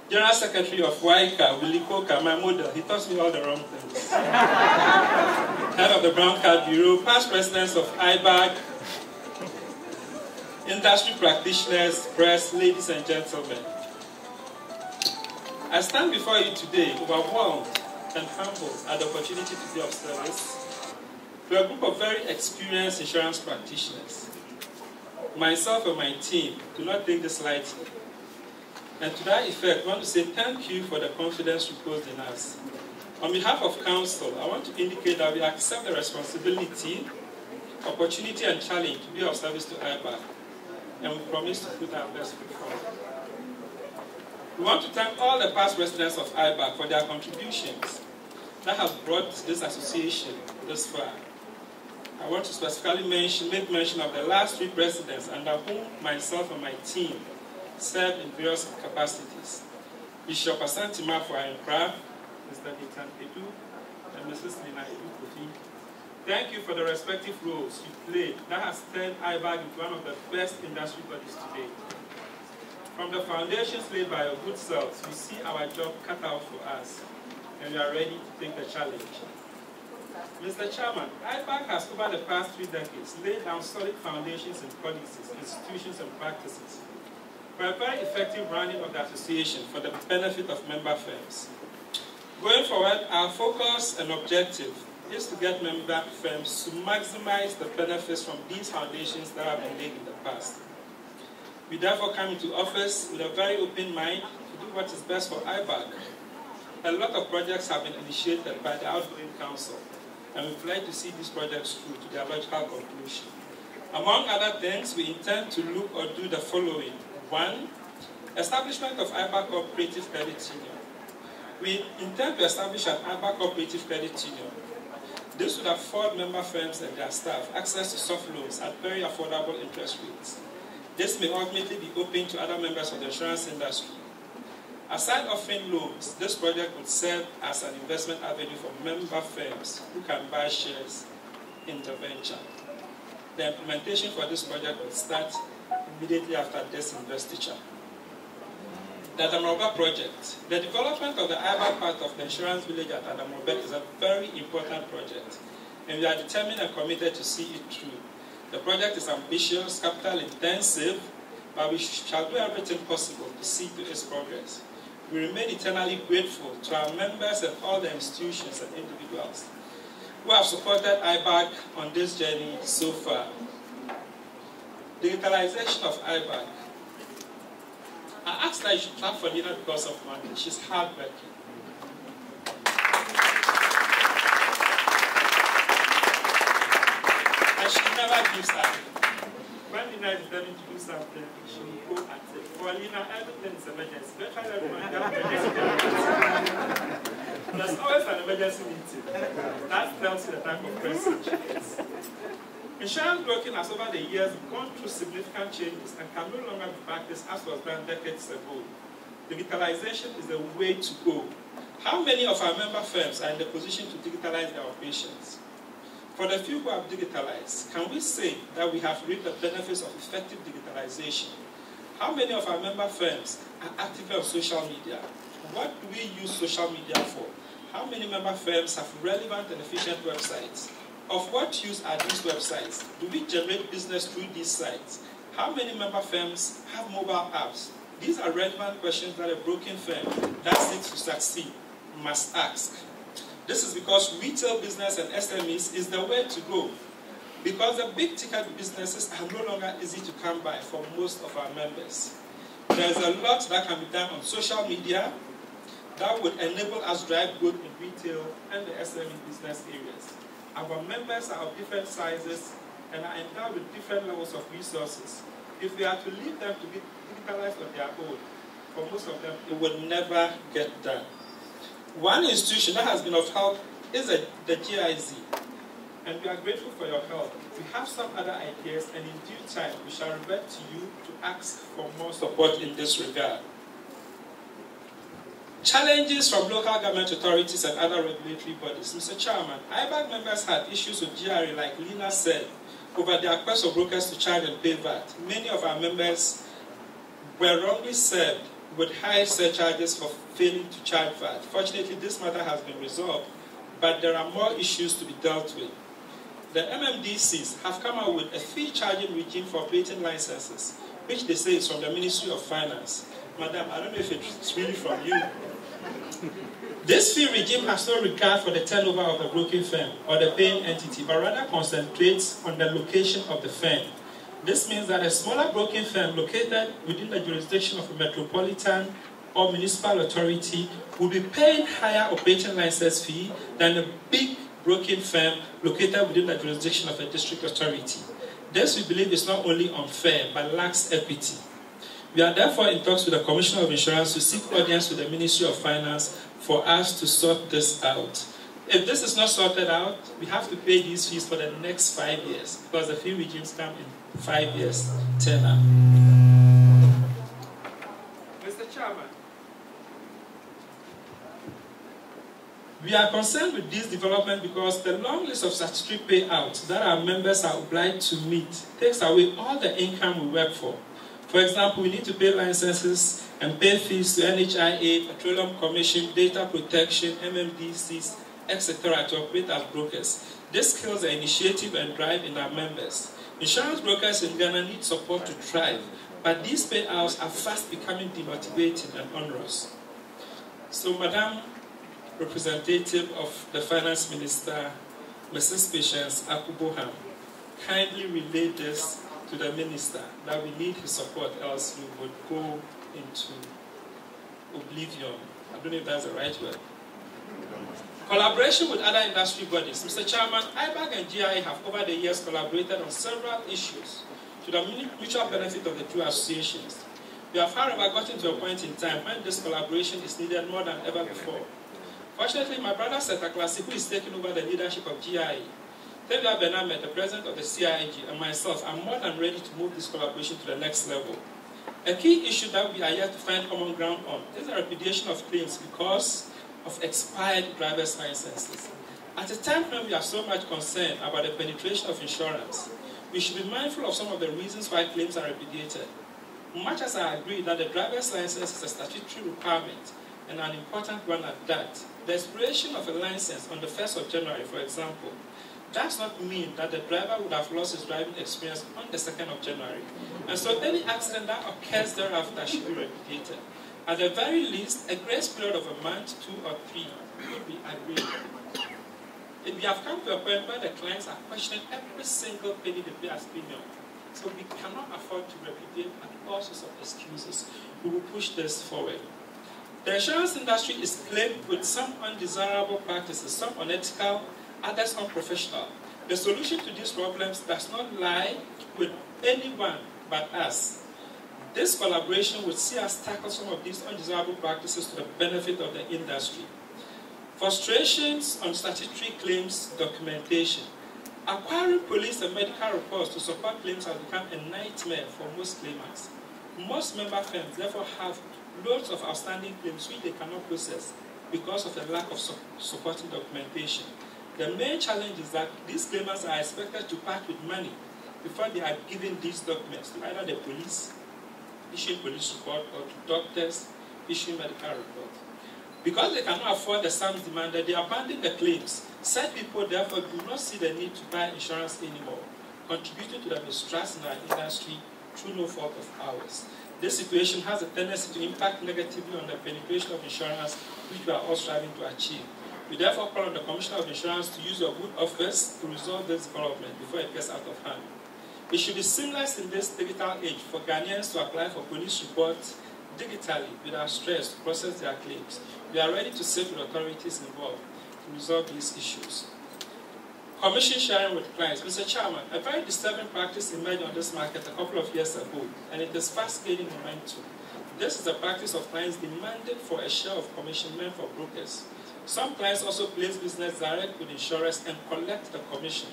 General Secretary of WAICA, Wiliko Kamamoda, he taught me all the wrong things. Head of the Brown Card Bureau, past presidents of IBAG, industry practitioners, press, ladies and gentlemen. I stand before you today overwhelmed and humbled at the opportunity to be of service to a group of very experienced insurance practitioners. Myself and my team do not take this lightly. And to that effect, I want to say thank you for the confidence reposed in us. On behalf of Council, I want to indicate that we accept the responsibility, opportunity, and challenge to be of service to IBAG, and we promise to put our best foot forward. We want to thank all the past presidents of IBAG for their contributions that have brought this association this far. I want to specifically make mention of the last 3 presidents under whom myself and my team served in various capacities. Bishop Asantima for Ayunkra, Mr. Ethan Edu, and Mrs. Nina Edu Kofi. Thank you for the respective roles you played that has turned IBAG into one of the best industry bodies today. From the foundations laid by your good selves, we see our job cut out for us, and we are ready to take the challenge. Mr. Chairman, IBAG has over the past 3 decades laid down solid foundations in policies, institutions, and practices for a very effective running of the association for the benefit of member firms. Going forward, our focus and objective is to get member firms to maximize the benefits from these foundations that have been laid in the past. We therefore come into office with a very open mind to do what is best for IBAG. A lot of projects have been initiated by the outgoing council, and we'd like to see these projects through to their logical conclusion. Among other things, we intend to look or do the following. 1, establishment of IBAG Cooperative Credit Union. We intend to establish an IBAG Cooperative Credit Union. This would afford member firms and their staff access to soft loans at very affordable interest rates. This may ultimately be open to other members of the insurance industry. Aside offering loans, this project would serve as an investment avenue for member firms who can buy shares in the venture. The implementation for this project will start immediately after this investiture. The Adamoba project. The development of the IBAG part of the insurance village at Adamoba is a very important project, and we are determined and committed to see it through. The project is ambitious, capital intensive, but we shall do everything possible to see to its progress. We remain eternally grateful to our members and all the institutions and individuals who have supported IBAG on this journey so far. Digitalization of IBAG. I asked that you should clap for Lina because of money. She's hardworking. And she never gives up. When Lina is ready to do something, she will go at it. For Lina, everything is emergency. There's always an emergency meeting. That tells you the type of person she is. Insurance broking has over the years gone through significant changes and can no longer be practiced as was done decades ago. Digitalization is the way to go. How many of our member firms are in the position to digitalize their operations? For the few who have digitalized, can we say that we have reaped the benefits of effective digitalization? How many of our member firms are active on social media? What do we use social media for? How many member firms have relevant and efficient websites? Of what use are these websites? Do we generate business through these sites? How many member firms have mobile apps? These are relevant questions that a broking firm that seeks to succeed must ask. This is because retail business and SMEs is the way to go. Because the big ticket businesses are no longer easy to come by for most of our members. There's a lot that can be done on social media that would enable us drive growth in retail and the SME business areas. Our members are of different sizes and are endowed with different levels of resources. If we are to leave them to be digitalized on their own, for most of them, it will never get done. One institution that has been of help is the GIZ, and we are grateful for your help. We have some other ideas, and in due time, we shall revert to you to ask for more support in this regard. Challenges from local government authorities and other regulatory bodies. Mr. Chairman, IBAG members had issues with GRA, like Lina said, over the request of brokers to charge and pay VAT. Many of our members were wrongly served with high surcharges for failing to charge VAT. Fortunately, this matter has been resolved, but there are more issues to be dealt with. The MMDCs have come out with a fee charging regime for operating licenses, which they say is from the Ministry of Finance. Madam, I don't know if it's really from you. This fee regime has no regard for the turnover of the broking firm or the paying entity, but rather concentrates on the location of the firm. This means that a smaller broking firm located within the jurisdiction of a metropolitan or municipal authority will be paying higher operating license fee than a big broking firm located within the jurisdiction of a district authority. This, we believe, is not only unfair, but lacks equity. We are therefore in talks with the Commissioner of Insurance to seek audience with the Ministry of Finance for us to sort this out. If this is not sorted out, we have to pay these fees for the next 5 years, because the fee regimes come in 5 years tenure. Mr. Chairman, we are concerned with this development because the long list of statutory payouts that our members are obliged to meet takes away all the income we work for. For example, we need to pay licenses and pay fees to NHIA, Petroleum Commission, Data Protection, MMDCs, etc. to operate as brokers. This kills the initiative and drive in our members. Insurance brokers in Ghana need support to thrive, but these payouts are fast becoming demotivating and onerous. So, Madam Representative of the Finance Minister, Mrs. Patience Akuboham, kindly relay this to the Minister that we need his support, else we would go into oblivion. I don't know if that's the right word. Collaboration with other industry bodies. Mr. Chairman, IBAG and GIA have over the years collaborated on several issues to the mutual benefit of the two associations. We have, however, gotten to a point in time when this collaboration is needed more than ever before. Fortunately, my brother Seta Klasi, who is taking over the leadership of GIA, Tevia Benamed, the president of the CIG, and myself are more than ready to move this collaboration to the next level. A key issue that we are yet to find common ground on is the repudiation of claims because of expired driver's licenses. At a time when we are so much concerned about the penetration of insurance, we should be mindful of some of the reasons why claims are repudiated. Much as I agree that the driver's license is a statutory requirement, and an important one at that, the expiration of a license on the 1st of January, for example, does not mean that the driver would have lost his driving experience on the 2nd of January. And so any accident that occurs thereafter should be repudiated. At the very least, a grace period of a month, 2 or 3 would be agreed. We have come to a point where the clients are questioning every single penny they pay as premium. So we cannot afford to repudiate and all sorts of excuses. We will push this forward. The insurance industry is plagued with some undesirable practices, some unethical, others unprofessional. The solution to these problems does not lie with anyone but us. This collaboration would see us tackle some of these undesirable practices to the benefit of the industry. Frustrations on statutory claims documentation. Acquiring police and medical reports to support claims has become a nightmare for most claimants. Most member firms therefore have loads of outstanding claims which they cannot process because of the lack of supporting documentation. The main challenge is that these claimants are expected to part with money before they are given these documents to either the police, issuing police report, or to doctors, issuing medical report. Because they cannot afford the sums demanded, they abandon the claims. Such people therefore do not see the need to buy insurance anymore, contributing to the mistrust in our industry through no fault of ours. This situation has a tendency to impact negatively on the penetration of insurance, which we are all striving to achieve. We therefore call on the Commissioner of Insurance to use your good office to resolve this development before it gets out of hand. It should be seamless in this digital age for Ghanaians to apply for police reports digitally without stress to process their claims. We are ready to sit with authorities involved to resolve these issues. Commission sharing with clients. Mr. Chairman, a very disturbing practice emerged on this market a couple of years ago, and it is fast gaining momentum. This is the practice of clients demanding for a share of commission meant for brokers. Some clients also place business direct with insurers and collect the commission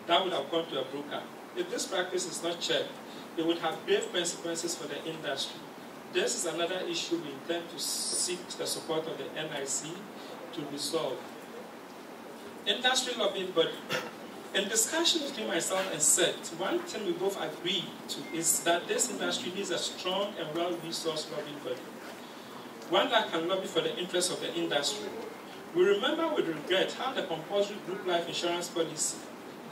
that would have gone to a broker. If this practice is not checked, it would have grave consequences for the industry. This is another issue we intend to seek the support of the NIC to resolve. Industry lobbying body. In discussion between myself and Seth, one thing we both agree to is that this industry needs a strong and well-resourced lobbying body, one that can lobby for the interests of the industry. We remember with regret how the compulsory group life insurance policy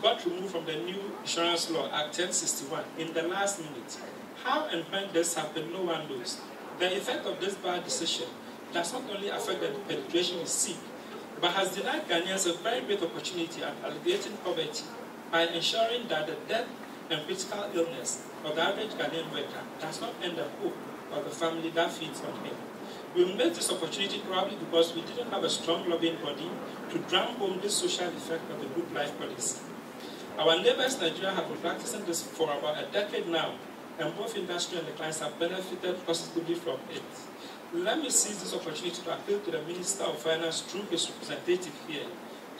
got removed from the new Insurance Law Act 1061 in the last minute. How and when this happened, no one knows. The effect of this bad decision does not only affect the penetration we seek, but has denied Ghanaians a very great opportunity at alleviating poverty by ensuring that the death and critical illness of the average Ghanaian worker does not end the hope of the family that feeds on him. We missed this opportunity probably because we didn't have a strong lobbying body to drum home this social effect of the group life policy. Our neighbors Nigeria have been practicing this for about a decade now, and both industry and the clients have benefited positively from it. Let me seize this opportunity to appeal to the Minister of Finance through his representative here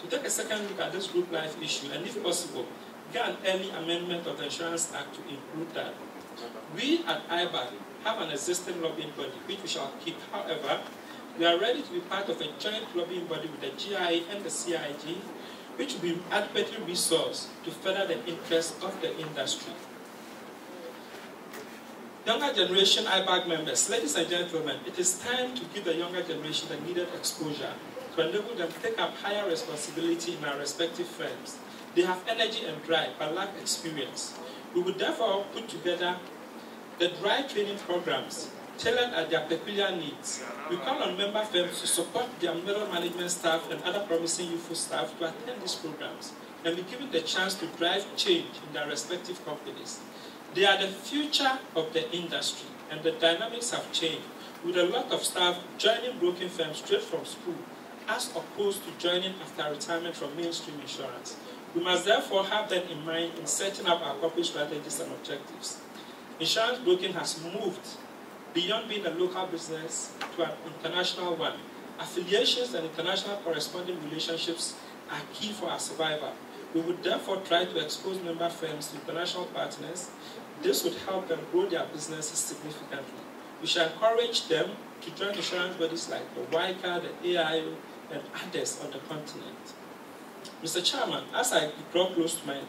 to take a second look at this group life issue and, if possible, get an early amendment of the Insurance Act to include that. We at IBAG have an existing lobbying body, which we shall keep. However, we are ready to be part of a joint lobbying body with the GIA and the CIG, which will be adequately resourced to further the interests of the industry. Younger generation IBAG members, ladies and gentlemen, it is time to give the younger generation the needed exposure to enable them to take up higher responsibility in our respective firms. They have energy and drive, but lack experience. We would therefore put together the right training programs tailored at their peculiar needs. We call on member firms to support their middle management staff and other promising youthful staff to attend these programs and be given the chance to drive change in their respective companies. They are the future of the industry, and the dynamics have changed, with a lot of staff joining broking firms straight from school, as opposed to joining after retirement from mainstream insurance. We must therefore have them in mind in setting up our corporate strategies and objectives. Insurance broking has moved beyond being a local business to an international one. Affiliations and international corresponding relationships are key for our survival. We would therefore try to expose member firms to international partners. This would help them grow their businesses significantly. We shall encourage them to join insurance bodies like the WICA, the AIO, and others on the continent. Mr. Chairman, as I draw close to my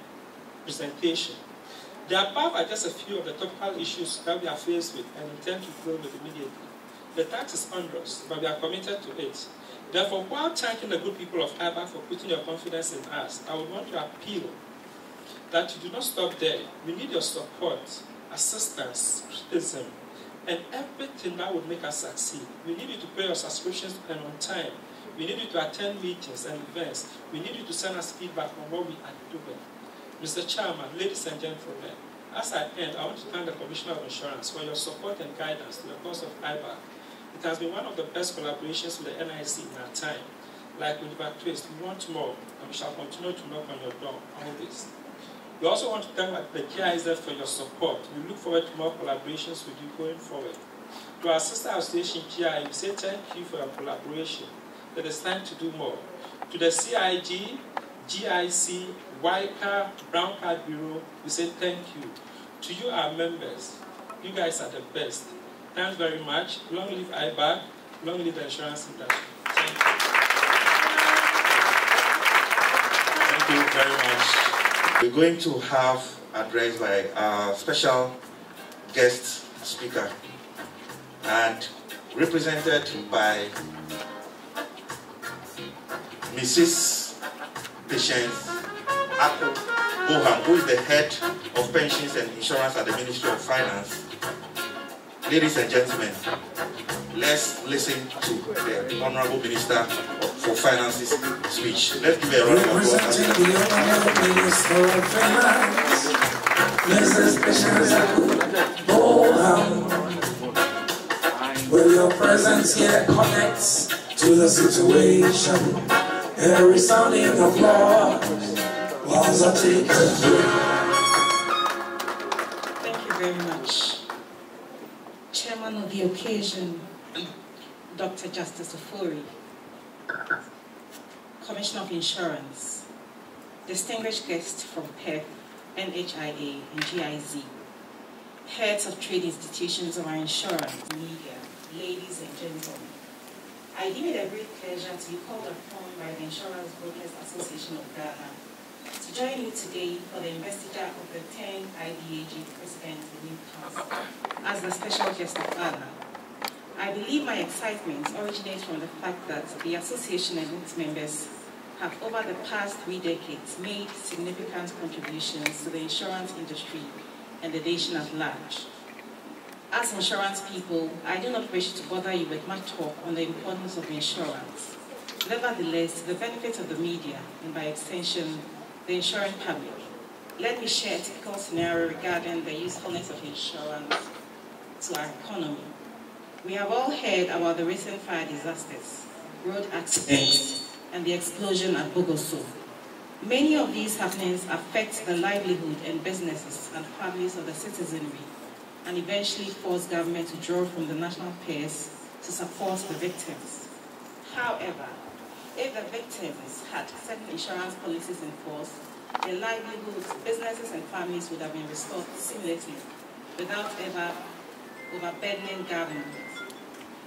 presentation, the above are just a few of the topical issues that we are faced with and intend to deal with immediately. The tax is onerous, but we are committed to it. Therefore, while thanking the good people of IBAG for putting your confidence in us, I would want to appeal that you do not stop there. We need your support, assistance, criticism, and everything that would make us succeed. We need you to pay your subscriptions and on time. We need you to attend meetings and events. We need you to send us feedback on what we are doing. Mr. Chairman, ladies and gentlemen, as I end, I want to thank the Commissioner of Insurance for your support and guidance to the cause of IBAG. It has been one of the best collaborations with the NIC in our time. Like with Investiture, we want more, and we shall continue to knock on your door always. We also want to thank the GIZ for your support. We look forward to more collaborations with you going forward. To our sister association GIA, we say thank you for your collaboration. It is time to do more. To the CIG, GIC, WICA, Brown Card Bureau, we say thank you. To you, our members, you guys are the best. Thanks very much. Long live IBAG. Long live the insurance industry. Thank you. Thank you very much. We're going to have address by our special guest speaker and represented by Mrs. Patience Apple Boham, who is the head of pensions and insurance at the Ministry of Finance. Ladies and gentlemen, let's listen to the Honorable Minister of for Finance's speech. Let's give a round of applause. Representing the Honorable Minister of Finance, Mrs. Patience Boham. Well, your presence here connects to the situation. A resounding applause was a taken. Thank you very much. Chairman of the occasion, Dr. Justice Ofori, Commissioner of Insurance, distinguished guests from PEP, NHIA, and GIZ, heads of trade institutions of our insurance, media, ladies and gentlemen. I deem it a great pleasure to be called upon by the Insurance Brokers Association of Ghana to join you today for the investiture of the 10th IBAG President in New Council as the special guest of honor. I believe my excitement originates from the fact that the association and its members have over the past 3 decades made significant contributions to the insurance industry and the nation at large. As insurance people, I do not wish to bother you with much talk on the importance of insurance. Nevertheless, to the benefit of the media and by extension, the insurance public, let me share a typical scenario regarding the usefulness of insurance to our economy. We have all heard about the recent fire disasters, road accidents, and the explosion at Bogoso. Many of these happenings affect the livelihood and businesses and families of the citizenry, and eventually force government to draw from the national purse to support the victims. However, if the victims had certain insurance policies in force, their livelihoods, businesses and families would have been restored seamlessly without ever overburdening government.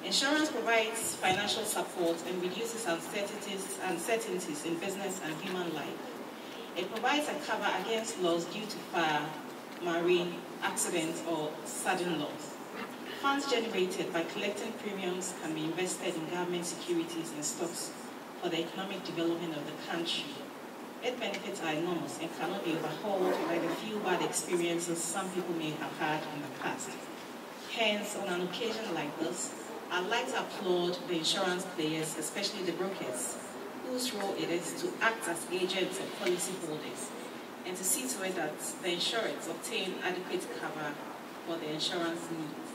Insurance provides financial support and reduces uncertainties in business and human life. It provides a cover against loss due to fire, marine, accidents, or sudden loss. Funds generated by collecting premiums can be invested in government securities and stocks for the economic development of the country. Its benefits are enormous and cannot be overhauled by the few bad experiences some people may have had in the past. Hence, on an occasion like this, I'd like to applaud the insurance players, especially the brokers, whose role it is to act as agents and policy holders, and to see to it that the insureds obtain adequate cover for their insurance needs,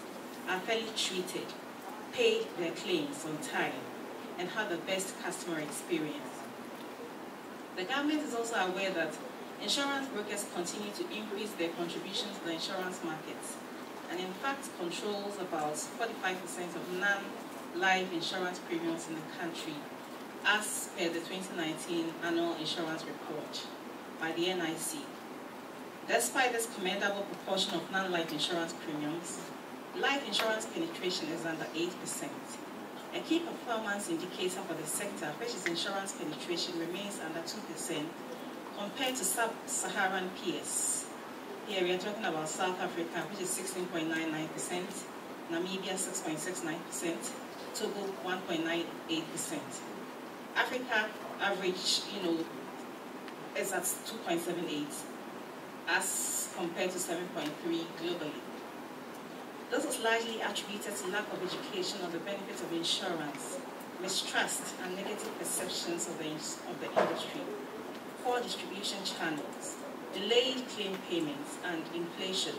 are fairly treated, paid their claims on time, and have the best customer experience. The government is also aware that insurance brokers continue to increase their contributions to the insurance markets, and in fact controls about 45% of non-life insurance premiums in the country, as per the 2019 Annual Insurance Report by the NIC. Despite this commendable proportion of non-life insurance premiums, life insurance penetration is under 8%. A key performance indicator for the sector, which is insurance penetration, remains under 2% compared to sub-Saharan peers. Here we are talking about South Africa, which is 16.99%, Namibia 6.69%, Togo 1.98%. Africa average, is at 2.78 as compared to 7.3 globally. This is largely attributed to lack of education on the benefits of insurance, mistrust and negative perceptions of the industry, poor distribution channels, delayed claim payments, and inflation.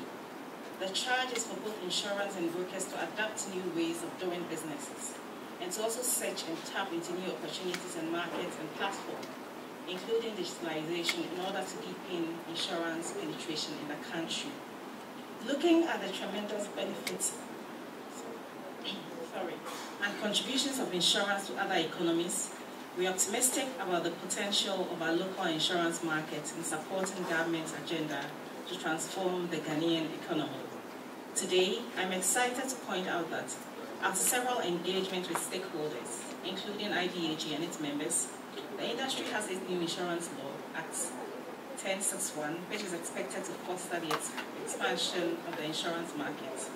The charge is for both insurance and brokers to adapt new ways of doing businesses, and to also search and tap into new opportunities and markets and platforms, including digitalization, in order to deepen insurance penetration in the country. Looking at the tremendous benefits and contributions of insurance to other economies, we are optimistic about the potential of our local insurance market in supporting government's agenda to transform the Ghanaian economy. Today, I'm excited to point out that after several engagements with stakeholders, including IBAG and its members, the industry has its new insurance law, Act 1061, which is expected to foster the expansion of the insurance market,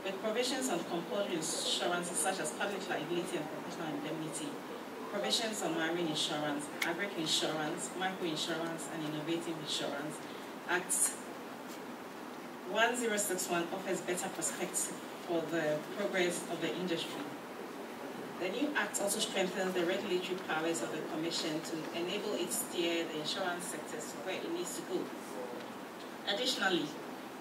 with provisions on compulsory insurances such as public liability and professional indemnity, provisions on marine insurance, agri insurance, micro-insurance, and innovative insurance. Act 1061 offers better perspective for the progress of the industry. The new Act also strengthens the regulatory powers of the Commission to enable it steer the insurance sector to where it needs to go. Additionally,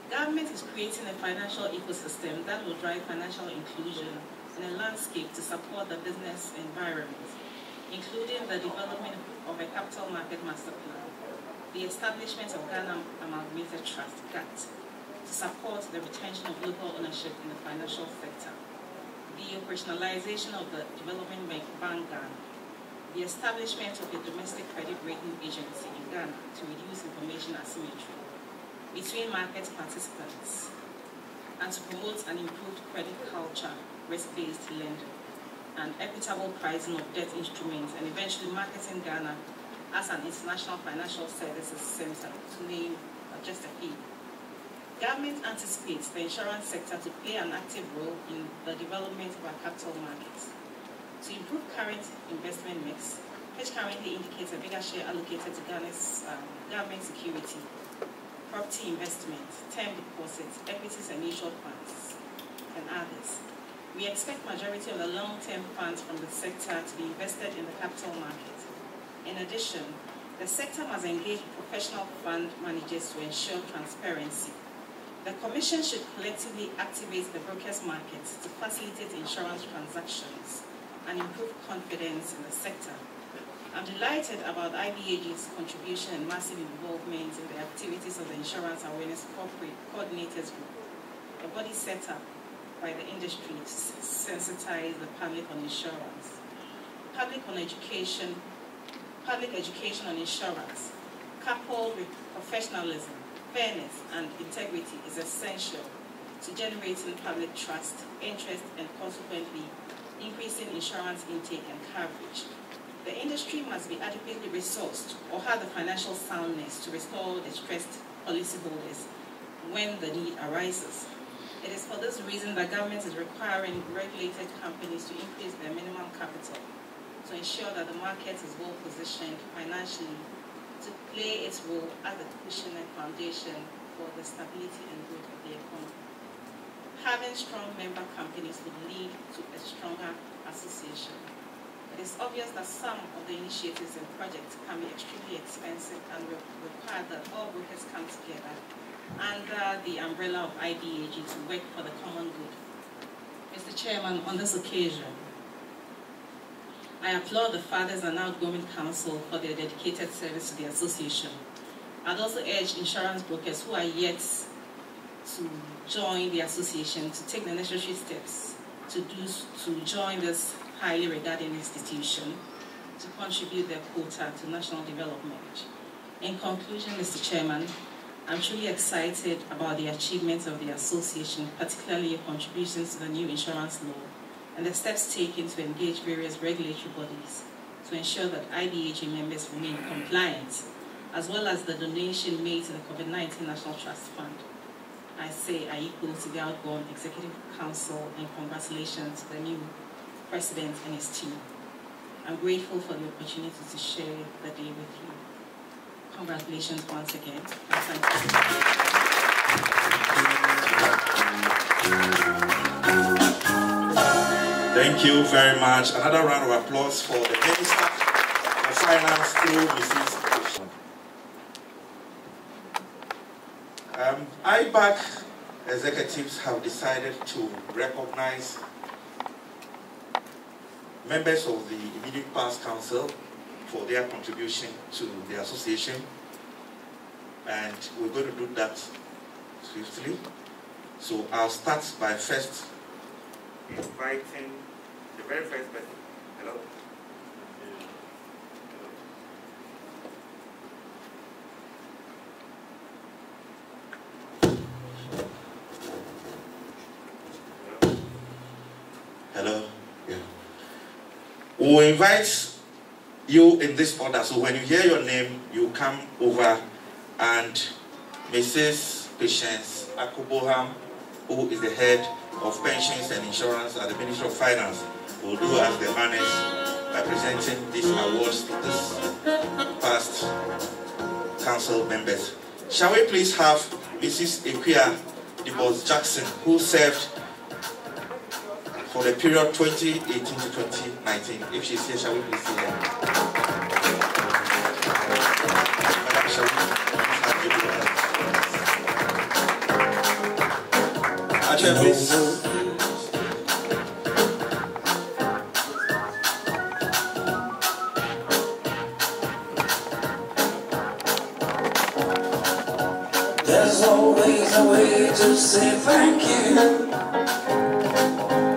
government is creating a financial ecosystem that will drive financial inclusion in a landscape to support the business environment, including the development of a capital market master plan, the establishment of Ghana Amalgamated Trust, GATT, to support the retention of local ownership in the financial sector, the operationalization of the Development Bank Ghana, the establishment of a domestic credit rating agency in Ghana to reduce information asymmetry between market participants, and to promote an improved credit culture, risk-based lending, and equitable pricing of debt instruments, and eventually marketing Ghana as an international financial services center, to name just a few. Government anticipates the insurance sector to play an active role in the development of our capital markets. To improve current investment mix, which currently indicates a bigger share allocated to Ghana's government security, property investment, term deposits, equities and mutual funds, and others. We expect majority of the long-term funds from the sector to be invested in the capital market. In addition, the sector must engage professional fund managers to ensure transparency. The Commission should collectively activate the brokers' markets to facilitate insurance transactions and improve confidence in the sector. I'm delighted about IBAG's contribution and massive involvement in the activities of the Insurance Awareness Corporate Coordinators Group, a body set up by the industry to sensitize the public on insurance. Public education on insurance, coupled with professionalism, fairness, and integrity is essential to generating public trust, interest, and consequently increasing insurance intake and coverage. The industry must be adequately resourced or have the financial soundness to restore distressed policyholders when the need arises. It is for this reason that government is requiring regulated companies to increase their minimum capital to ensure that the market is well positioned financially to play its role as a cushion and foundation for the stability and growth of the economy. Having strong member companies would lead to a stronger association. It is obvious that some of the initiatives and projects can be extremely expensive and require that all brokers come together under the umbrella of IBAG to work for the common good. Mr. Chairman, on this occasion, I applaud the Fathers and Outgoing Council for their dedicated service to the association. I'd also urge insurance brokers who are yet to join the association to take the necessary steps to join this highly regarded institution to contribute their quota to national development. In conclusion, Mr. Chairman, I'm truly excited about the achievements of the association, particularly your contributions to the new insurance law and the steps taken to engage various regulatory bodies to ensure that IBAG members remain compliant, as well as the donation made to the COVID-19 National Trust Fund. I say I equal to the outgoing Executive Council and congratulations to the new President and his team. I'm grateful for the opportunity to share the day with you. Congratulations once again. Thank you. Thank you very much. Another round of applause for the Minister of Finance through Mrs. IBAG executives have decided to recognize members of the immediate past council for their contribution to the association, and we're going to do that swiftly. So I'll start by first inviting the very first person. Hello. Hello. Yeah. We'll invite you in this order. So when you hear your name, you come over, and Mrs. Patience Akuboham, who is the head of pensions and insurance at the Ministry of Finance, will do us the honors by presenting these awards to this past council members. Shall we please have Mrs. Equia Dibos Jackson, who served for the period 2018 to 2019. If she's here, shall we please see her? Madam, shall we have you with us? Actually, please. There's always a way to say thank you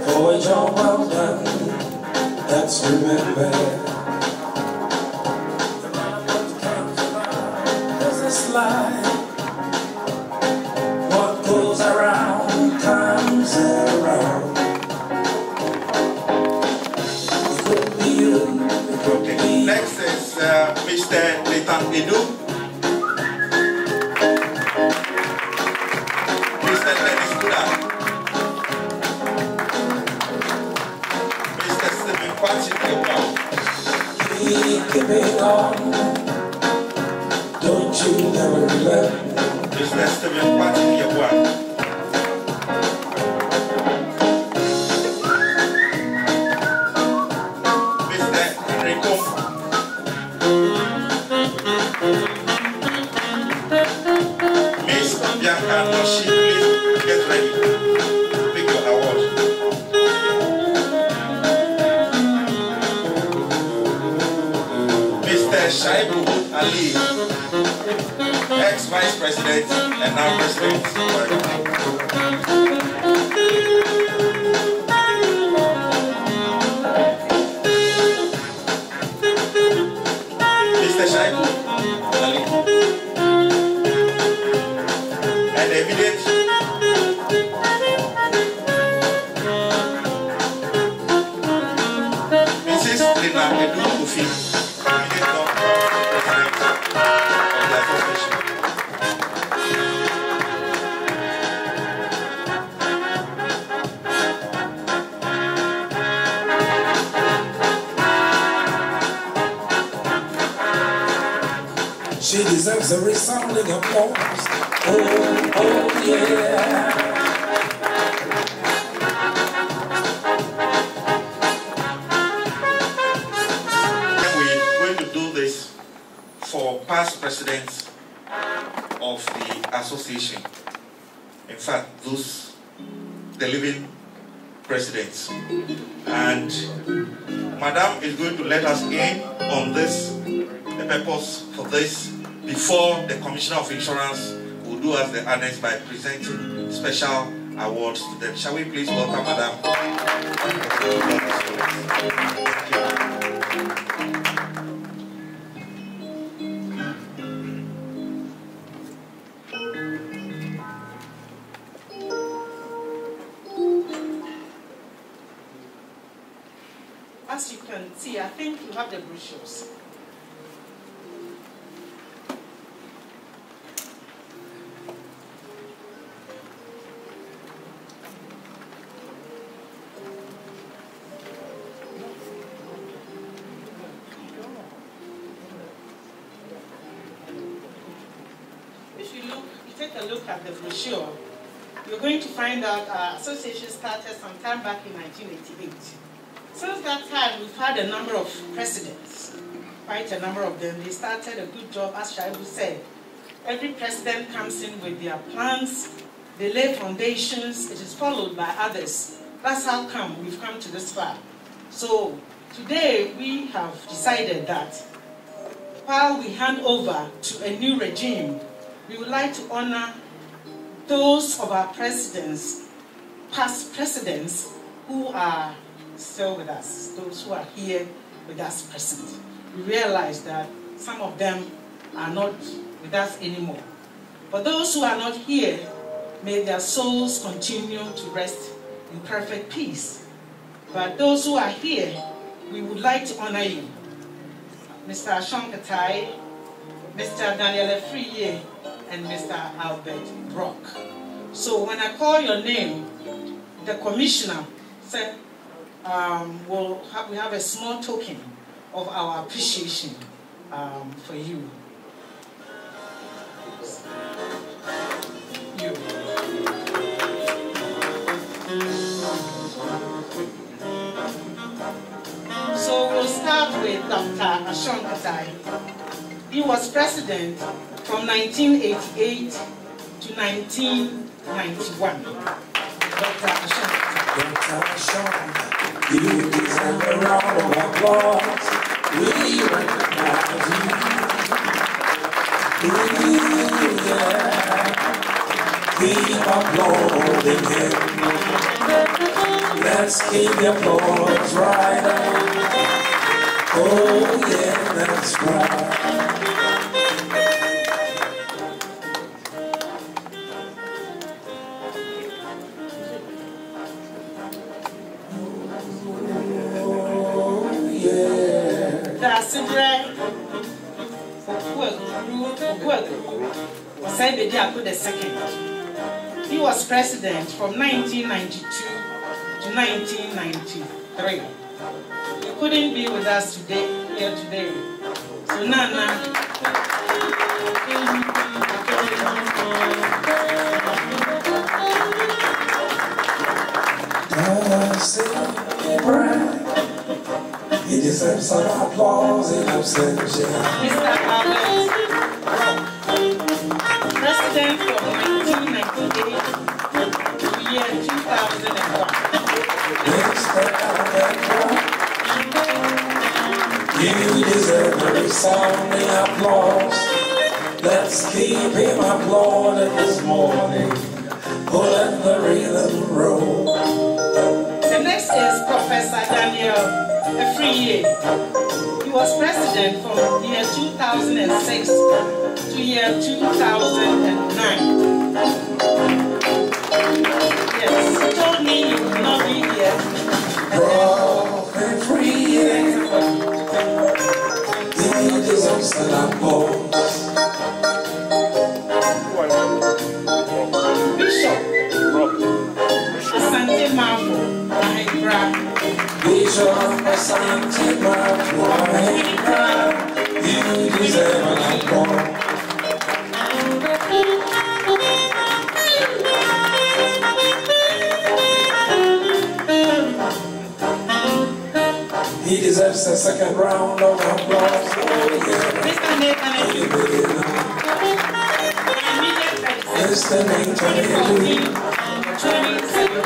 for a job well done, that's remembered. There's a slide, what goes around comes around. It could be you, it could be me. Next is Mr. Nathan Edu. Mr. Dennis Buda. Mr. Stephen Kwasi Kewa. Keep it on, don't you never let Mr. Stephen Kwasi Kewa. Mr. Enrico. Miss Bianca Noshi, please get ready to pick your award. Mr. Shaibu Ali, ex-vice president and now president. Mr. Shaibu Ali. And the immediate Mrs. Lina Edu Kofi, immediate non-president of the association. She deserves a resounding applause. Oh, oh yeah. We're going to do this for past presidents of the association. In fact, those the living presidents. And Madam is going to let us in on this, the purpose for this, before the Commissioner of Insurance will do us the honors by presenting special awards to them. Shall we please welcome Madam? As you can see, I think you have the brochures. If you take a look at the brochure, you're going to find out our association started sometime back in 1988. Since that time, we've had a number of presidents, quite a number of them. They started a good job, as Shaibu said. Every president comes in with their plans, they lay foundations, it is followed by others. That's how come we've come to this far. So today we have decided that while we hand over to a new regime, we would like to honor those of our presidents, past presidents, who are still with us, those who are here with us present. We realize that some of them are not with us anymore. For those who are not here, may their souls continue to rest in perfect peace. But those who are here, we would like to honor you. Mr. Ashonkatai, Mr. Daniel Efriye, and Mr. Albert Brock. So when I call your name, the commissioner said, we have a small token of our appreciation for you. start with Dr. Ashon Katai. He was president from 1988 to 1991. Dr. Ashon Katai. Dr. Ashon, you deserve a round of applause. We recognize you. Keep applauding him. Let's keep the applause right up. Oh yeah, that's right. He was president from 1992 to 1993. He couldn't be with us here today. So Nana, he deserves some applause in absentia. Mr. Albert, president from 1998 to the year 2001. Mr. Albert, you deserve a resounding applause. Let's keep him applauded this morning. Oh, let the rhythm roll. The next is Professor Daniel Efriye. He was president from the year 2006 to year 2009. Yes, he told me he would not be here. Efriye, he deserves an applause. Bishop Asante Mafo, Mahibra. Bishop Asante Mafo, Mahibra, you deserve an applause. He deserves a second round of applause. Oh, yeah. Mr. Nathan, Mr. Nathan, 2017.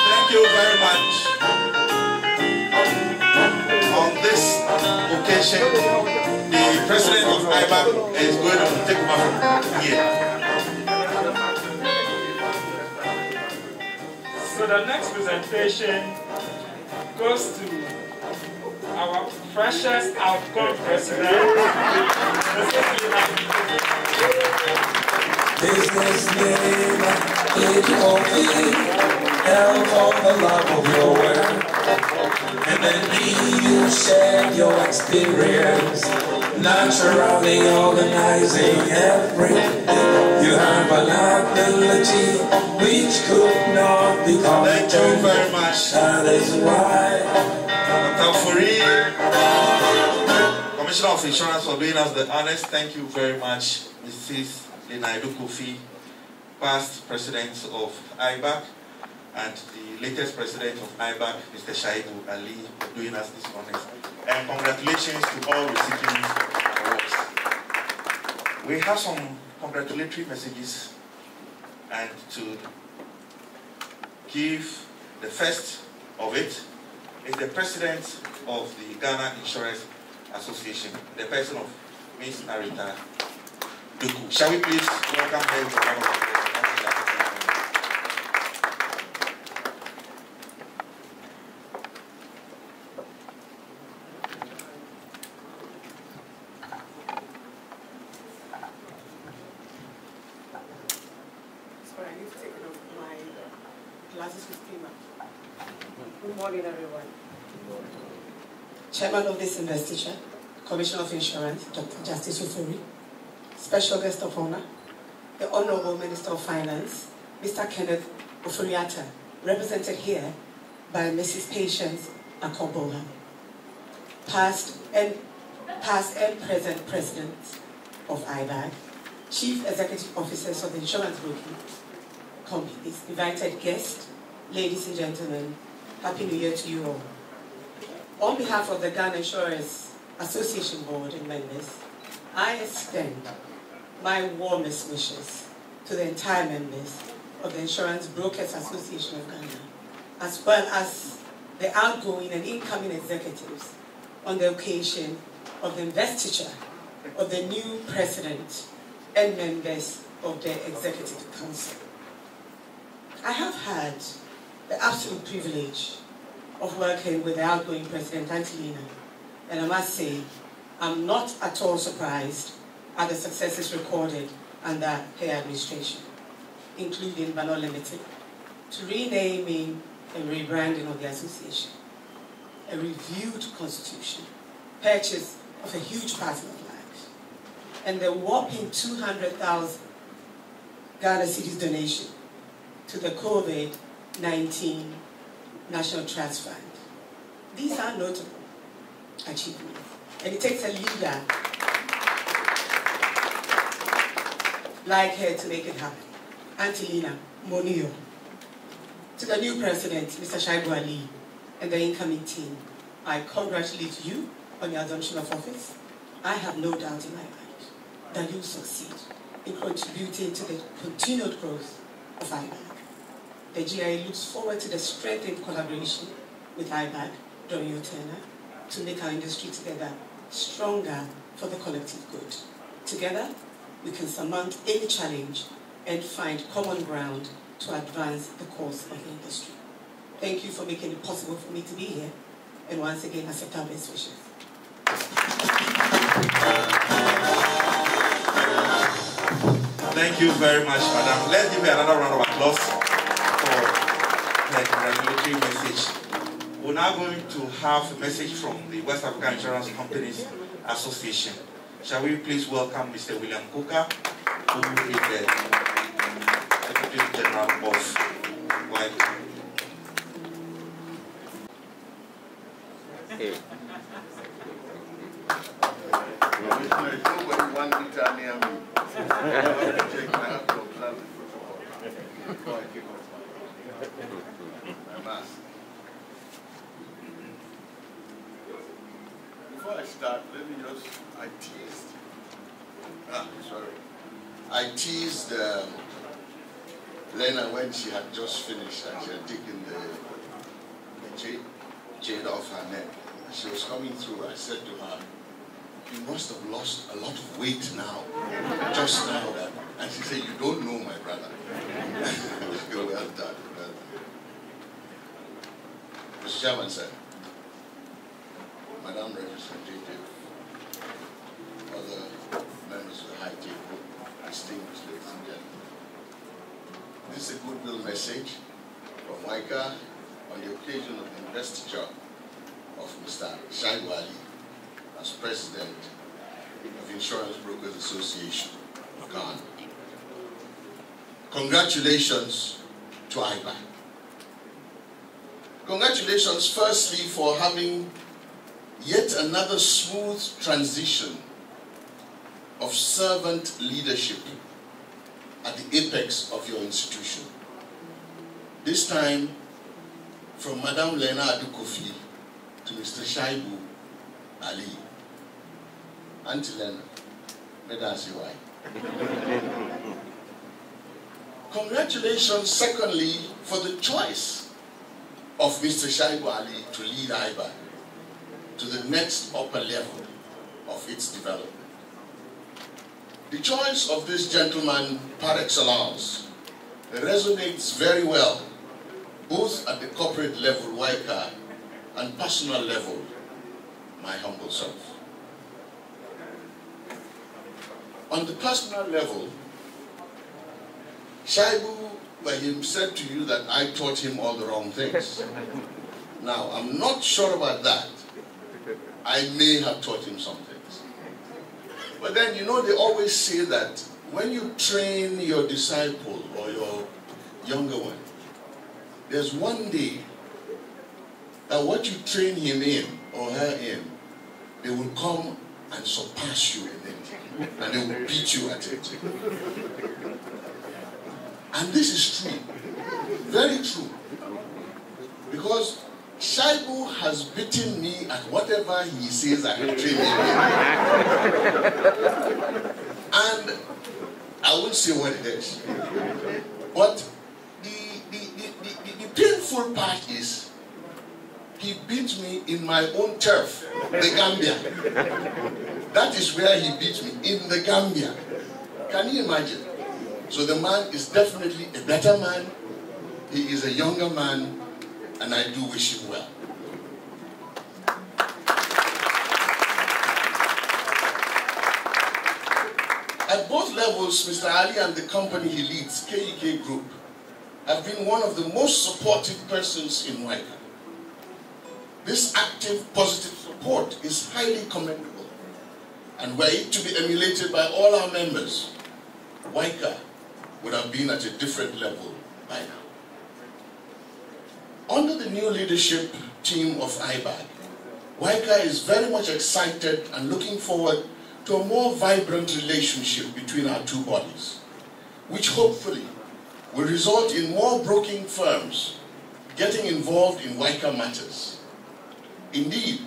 Thank you very much. On this occasion, the president of IBAG is going to take over from here. So the next presentation goes to our precious outcome president. businessman, did you help for the love of your work? And then you share your experience, naturally organizing everything. You have an ability which could not be compared. Thank you very much. That is why Commissioner of Insurance, for being us the honest. Thank you very much, Mrs. Linaidu Kofi, past president of IBAG, and the latest president of IBAG, Mr. Shaibu Ali, for doing us this honest. And congratulations to all recipients of awards. We have some congratulatory messages, and to give the first of it is the president of the Ghana Insurance Association, the person of Ms. Arita Duku. Shall we please welcome her with a round of applause? Sorry, I need to take it off. My glasses with came up. Good morning, everyone. Chairman of this investiture, Commissioner of Insurance, Dr. Justice Ufuri, Special Guest of Honor, the Honorable Minister of Finance, Mr. Kenneth Ofuriatta, represented here by Mrs. Patience Akobola, past and present presidents, of IBAG, Chief Executive Officers of the insurance broking companies, invited guests, ladies and gentlemen, Happy New Year to you all. On behalf of the Ghana Insurance Association Board and members, I extend my warmest wishes to the entire members of the Insurance Brokers Association of Ghana, as well as the outgoing and incoming executives on the occasion of the investiture of the new president and members of the Executive Council. I have had the absolute privilege of working with the outgoing President Angelina, and I must say, I'm not at all surprised at the successes recorded under her administration, including but not limited to renaming and rebranding of the association, a reviewed constitution, purchase of a huge parcel of land, and the whopping 200,000 Ghana cedis donation to the COVID-19 National Trust Fund. These are notable achievements, and it takes a leader like her to make it happen. Angelina Monio. To the new president, Mr. Shaibu Ali, and the incoming team, I congratulate you on your assumption of office. I have no doubt in my mind that you will succeed in contributing to the continued growth of IBAG. The GIA looks forward to the strengthened collaboration with IBAG during your tenure to make our industry together stronger for the collective good. Together, we can surmount any challenge and find common ground to advance the cause of the industry. Thank you for making it possible for me to be here, and once again, accept our best wishes. Thank you very much, Madam. Let's give her another round of applause for the congratulatory message. We're now going to have a message from the West African Insurance Companies Association. Shall we please welcome Mr. William Kuka, who is the Secretary General of WIPE. Nobody want to tell me. Check my laptop before I kick off my mask. Before I start, let me just, I teased Lena when she had just finished and she had taken the jade off her neck. She was coming through. I said to her, "You must have lost a lot of weight now, just now." And she said, "You don't know my brother." Well done. Mr. Chairman, sir, Madam Representative, other members of the high table, distinguished ladies and gentlemen. This is a goodwill message from WICA on the occasion of the investiture of Mr. Shaibu Ali as President of Insurance Brokers Association of Ghana. Congratulations to IBAG. Congratulations firstly for having yet another smooth transition of servant leadership at the apex of your institution. This time from Madam Lena Adukofi to Mr. Shaibu Ali. Auntie Lena, may I say why? Congratulations, secondly, for the choice of Mr. Shaibu Ali to lead IBAG to the next upper level of its development. The choice of this gentleman par excellence resonates very well, both at the corporate level, WICA, and personal level, my humble self. On the personal level, Shaibu, by him, said to you that I taught him all the wrong things. Now, I'm not sure about that. I may have taught him some things. But then, you know, they always say that when you train your disciple or your younger one, there's one day that what you train him in or her in, they will come and surpass you in it. and they will beat you at it. And this is true, very true, because Shaibu has beaten me at whatever he says I have trained him in. And I won't say what it is. But the painful part is he beat me in my own turf, the Gambia. That is where he beat me, in the Gambia. Can you imagine? So the man is definitely a better man. He is a younger man, and I do wish him well. At both levels, Mr. Ali and the company he leads, KEK Group, have been one of the most supportive persons in WICA. This active, positive support is highly commendable, and were it to be emulated by all our members, WICA would have been at a different level by now. Under the new leadership team of IBAG, WICA is very much excited and looking forward to a more vibrant relationship between our two bodies, which hopefully will result in more broking firms getting involved in WICA matters. Indeed,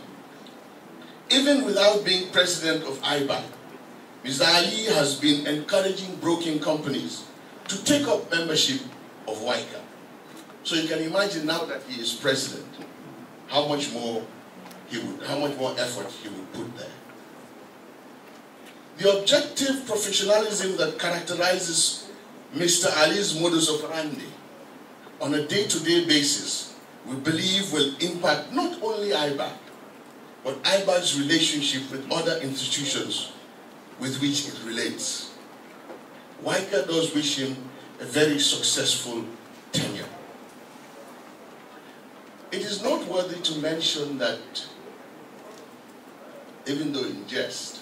even without being president of IBAG, Mr. Ali has been encouraging broking companies to take up membership of WICA. So you can imagine now that he is president, how much more effort he would put there. The objective professionalism that characterizes Mr. Ali's modus operandi on a day-to-day basis, we believe will impact not only IBAG, but IBAG's relationship with other institutions with which it relates. WICA does wish him a very successful tenure. It is noteworthy to mention that, even though in jest,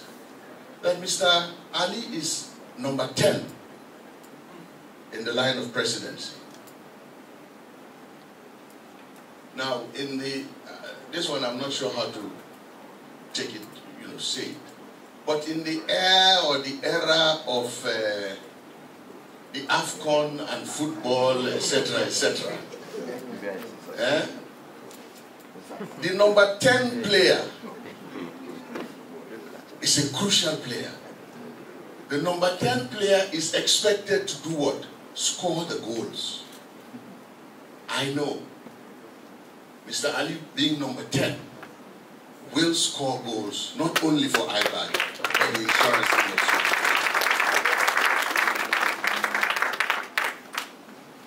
that Mr. Ali is number 10 in the line of presidency. Now, in the this one, I'm not sure how to take it, say it, but in the era of the AFCON and football, etc., etc., the number 10 player is a crucial player. The number 10 player is expected to do what? Score the goals. I know Mr. Ali, being number 10, will score goals, not only for IBAG, but the insurance industry.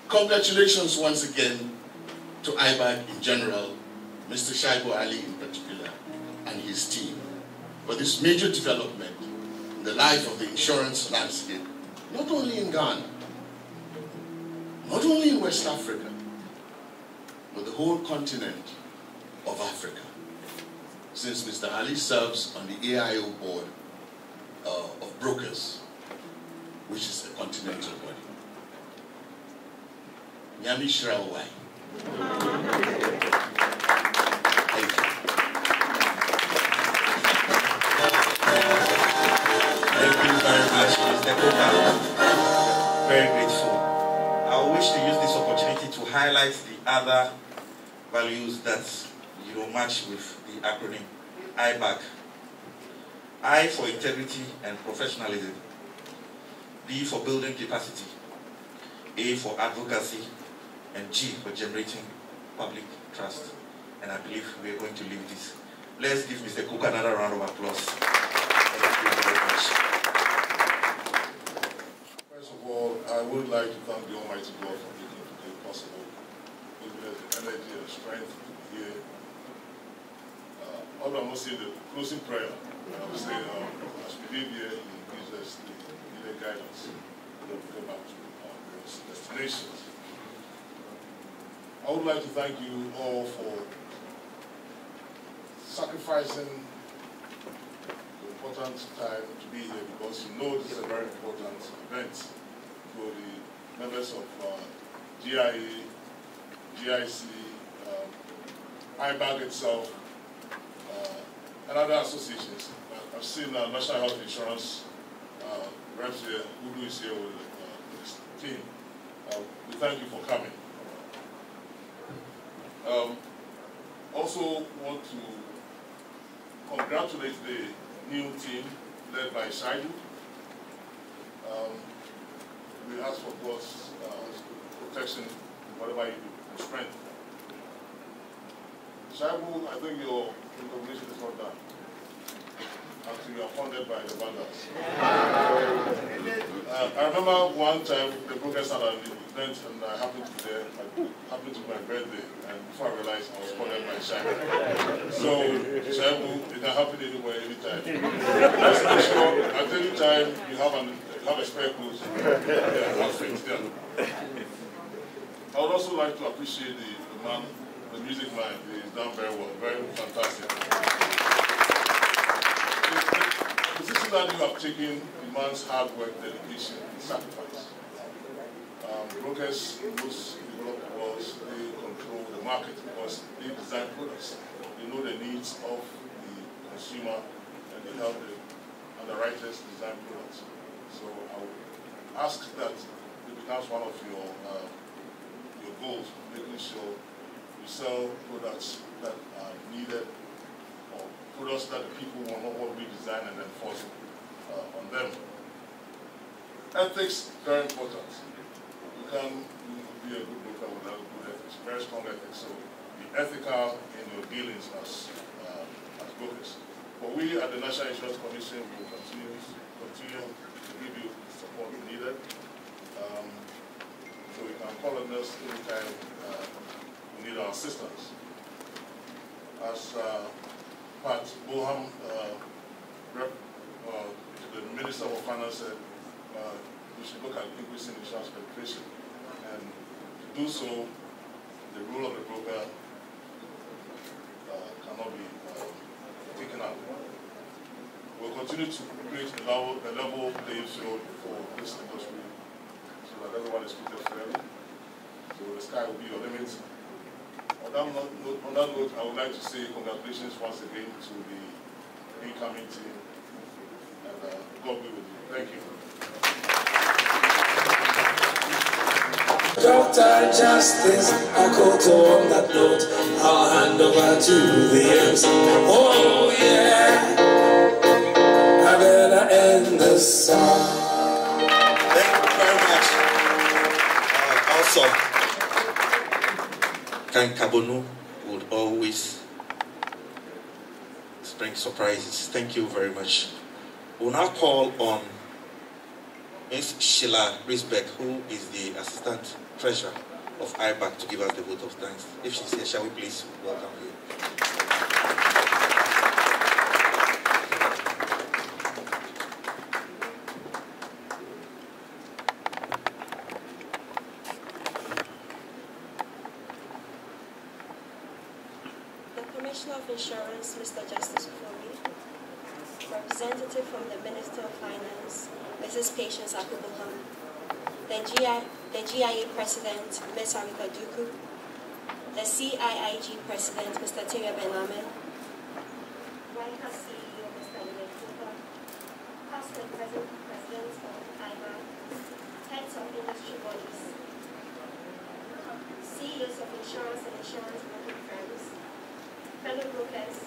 Congratulations once again to IBAG in general, Mr. Shaibu Ali in particular, and his team, for this major development in the life of the insurance landscape, not only in Ghana, not only in West Africa, but the whole continent of Africa, since Mr. Ali serves on the AIO board of brokers, which is a continental body. Nyami Shrawai. Thank you. Thank you very much, Mr. Koka. Very grateful. I wish to use this opportunity to highlight the other values that match with the acronym IBAG. I for integrity and professionalism. B for building capacity. A for advocacy. And G for generating public trust. And I believe we are going to leave this. Let's give Mr. Cook another round of applause. Thank you very much. First of all, I would like to thank the Almighty God for making today possible. Giving us the energy and strength to be here. Although I'm not saying the closing prayer, I would say as we live here, He gives us the needed guidance to go back to our destinations. I would like to thank you all for sacrificing the important time to be here, because you know this is a very important event for the members of GIA, GIC, IBAG itself, and other associations. I've seen National Health Insurance reps here, Udo is here with his team. We thank you for coming. Also want to congratulate the new team led by Shaibu. We ask for God's protection in whatever you do, and strength. Shaibu, I think your recognition is not done until you are funded by the vendors. I remember one time the brokers had an event and I happened to be there. It happened to be my birthday, and before I realized I was funded by Shaibu. So, Shaibu, it can happen anywhere, anytime. Just make sure at any time you have a spare clothes. Yeah, have things there. I would also like to appreciate the man, the music man. He's done very well, very fantastic. The decision that you have taken demands hard work, dedication, and sacrifice. Brokers, those developed worlds, they control the market because they design products. They know the needs of the consumer and they help the underwriters design products. So I would ask that it becomes one of your goals, making sure you sell products that are needed or products that the people will not want to redesign and enforce on them. Ethics, very important. You can be a good broker without good ethics, very strong ethics. So be ethical in your dealings as brokers. But we at the National Insurance Commission will continue to give you the support needed. So you can call on us anytime you need our assistance. As Pat Boham, the Minister of Finance, said, we should look at increasing insurance penetration. And to do so, the role of the broker cannot be taken out. We'll continue to create a level playing field for this industry so that everyone is treated fairly. So the sky will be your limit. On that note, I would like to say congratulations once again to the incoming team. And God be with you. Thank you. Dr. Justice, I call to on that note, I'll hand over to the MC. Oh yeah, I better end the song. Thank you very much. Also, Ken Kabonu would always bring surprises. Thank you very much. We'll now call on Ms. Sheila Risbeck, who is the Assistant Treasurer of IBAG, to give us the vote of thanks. If she's here, shall we please welcome you? The Commissioner of Insurance, Mr. Justice Ofori, representative from the Minister of Finance, Mrs. Patience Akubuham, the GIA President, Ms. Harika Duku, the CIIG President, Mr. Terry Bename, White House CEO, Mr. Louis Cooper, past and present presidents of IBAG, heads of industry bodies, CEOs of insurance and insurance broking firms, fellow brokers,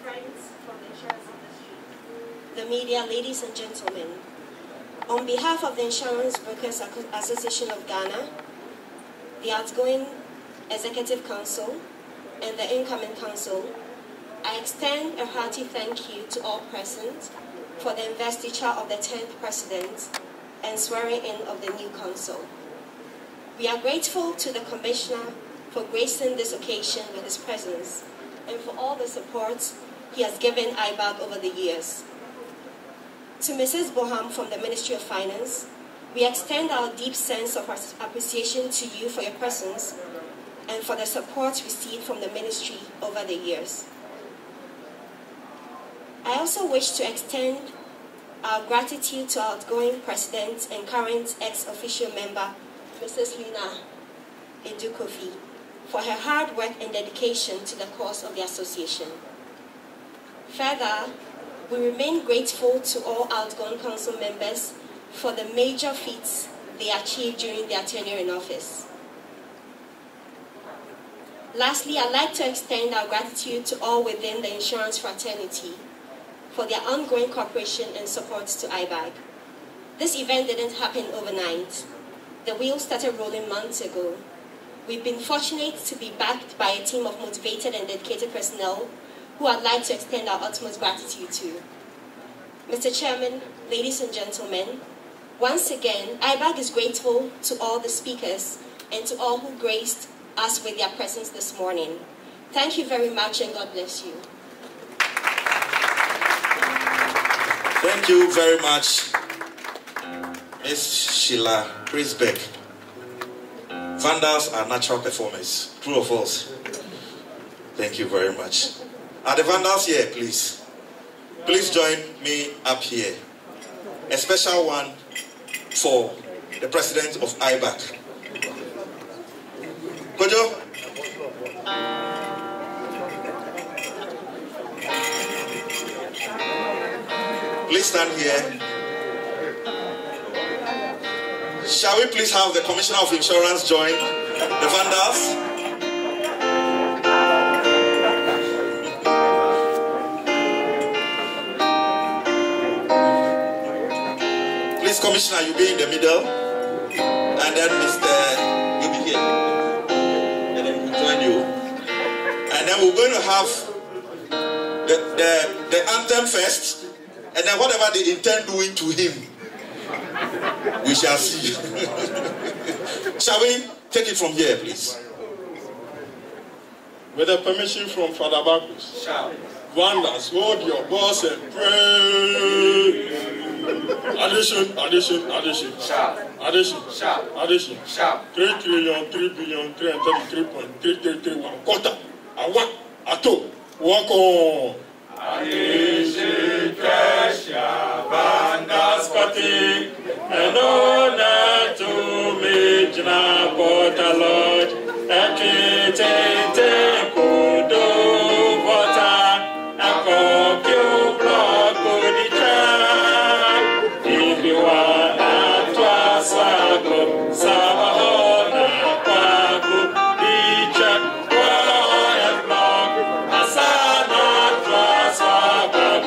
friends from the insurance industry, the media, ladies and gentlemen. On behalf of the Insurance Brokers Association of Ghana, the outgoing Executive Council, and the incoming Council, I extend a hearty thank you to all present for the investiture of the 10th President and swearing in of the new Council. We are grateful to the Commissioner for gracing this occasion with his presence and for all the support he has given IBAG over the years. To Mrs. Boham from the Ministry of Finance, we extend our deep sense of appreciation to you for your presence and for the support received from the Ministry over the years. I also wish to extend our gratitude to our outgoing President and current ex-official member, Mrs. Lina Edukofi, for her hard work and dedication to the cause of the Association. Further, we remain grateful to all outgoing Council members for the major feats they achieved during their tenure in office. Lastly, I'd like to extend our gratitude to all within the insurance fraternity for their ongoing cooperation and support to IBAG. This event didn't happen overnight. The wheels started rolling months ago. We've been fortunate to be backed by a team of motivated and dedicated personnel who I'd like to extend our utmost gratitude to. Mr. Chairman, ladies and gentlemen, once again, IBAG is grateful to all the speakers and to all who graced us with their presence this morning. Thank you very much and God bless you. Thank you very much, Ms. Sheila Prisbeck. Vandals are natural performers. True or false? Thank you very much. Are the Vandals here, please? Please join me up here. A special one for the president of IBAG. Kojo? Please stand here. Shall we please have the Commissioner of Insurance join the Vandals? Please, Commissioner, you be in the middle. And then Mr. You'll be here. And then we'll join you. And then we're going to have the anthem first. And then whatever they intend doing to him, we shall see. Shall we take it from here, please? With the permission from Father Bacchus, Vandals, hold your boss and pray. Addition, addition, addition. Addition, addition. 3,333,333.331. Quarter. A one. A two. Walk on. Addition, Kesha, Vandals, Pati, and honor to me, Jina, Porta, Lord, and Kitty, Kudo, Water, and Kokyo, Blood, Goody Track. If you are at Wasako, Samahona, Kwaku, Beach, War and Block, Asana, Wasako,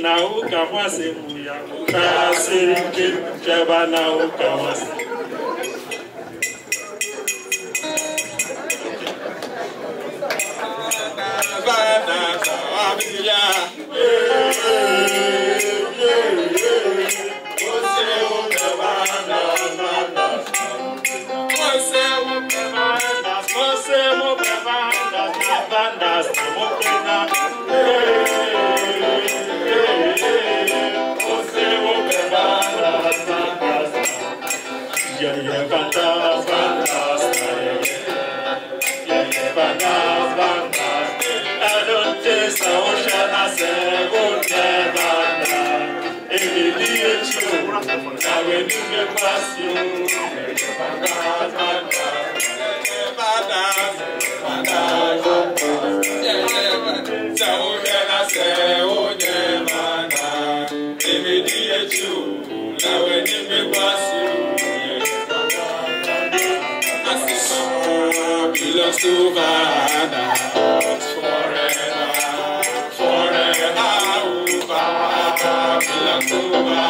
na ukamwase muya kasirike keba na ukamwase bana sawabiya belongs to Ghana forever, forever. Belongs to Ghana forever.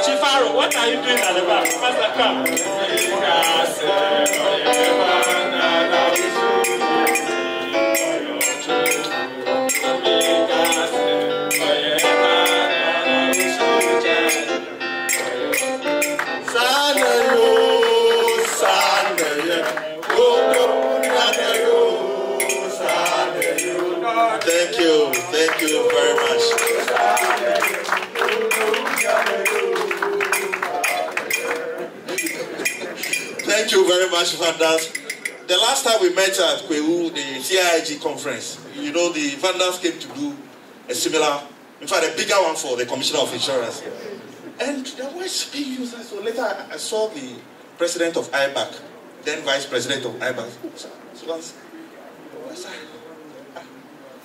Chifaro, what are you doing at the back? Master, come. Thank you very much. Thank you very much, Vandals. The last time we met at Kwewu, the CIIG conference, you know, the Vandals came to do a similar, in fact, a bigger one for the Commissioner of Insurance. And there was big users. So later I saw the president of IBAG, then vice president of IBAG. So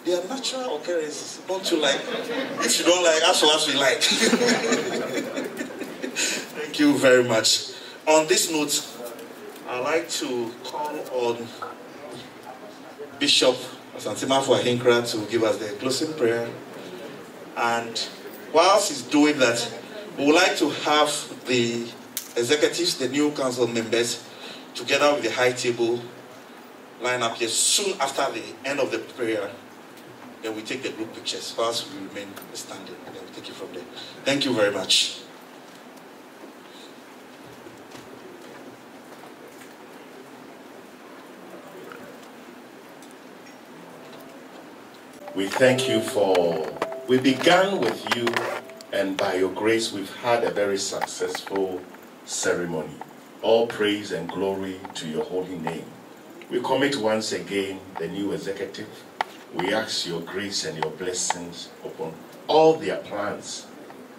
they are natural occurrences. Don't you like? If you don't like, as well as we like. Thank you very much. On this note, I'd like to call on Bishop Santima Fuahinkra to give us the closing prayer. And whilst he's doing that, we would like to have the executives, the new council members, together with the high table, line up here soon after the end of the prayer. Then we take the group pictures whilst we remain standing, and then we take it from there. Thank you very much. We thank you we began with you, and by your grace we've had a very successful ceremony. All praise and glory to your holy name. We commit once again the new executive. We ask your grace and your blessings upon all their plans.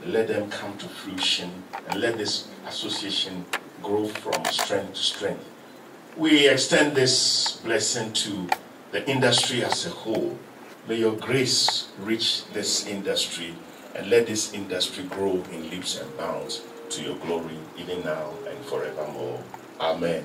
Let them come to fruition and let this association grow from strength to strength. We extend this blessing to the industry as a whole. May your grace reach this industry and let this industry grow in leaps and bounds to your glory, even now and forevermore. Amen.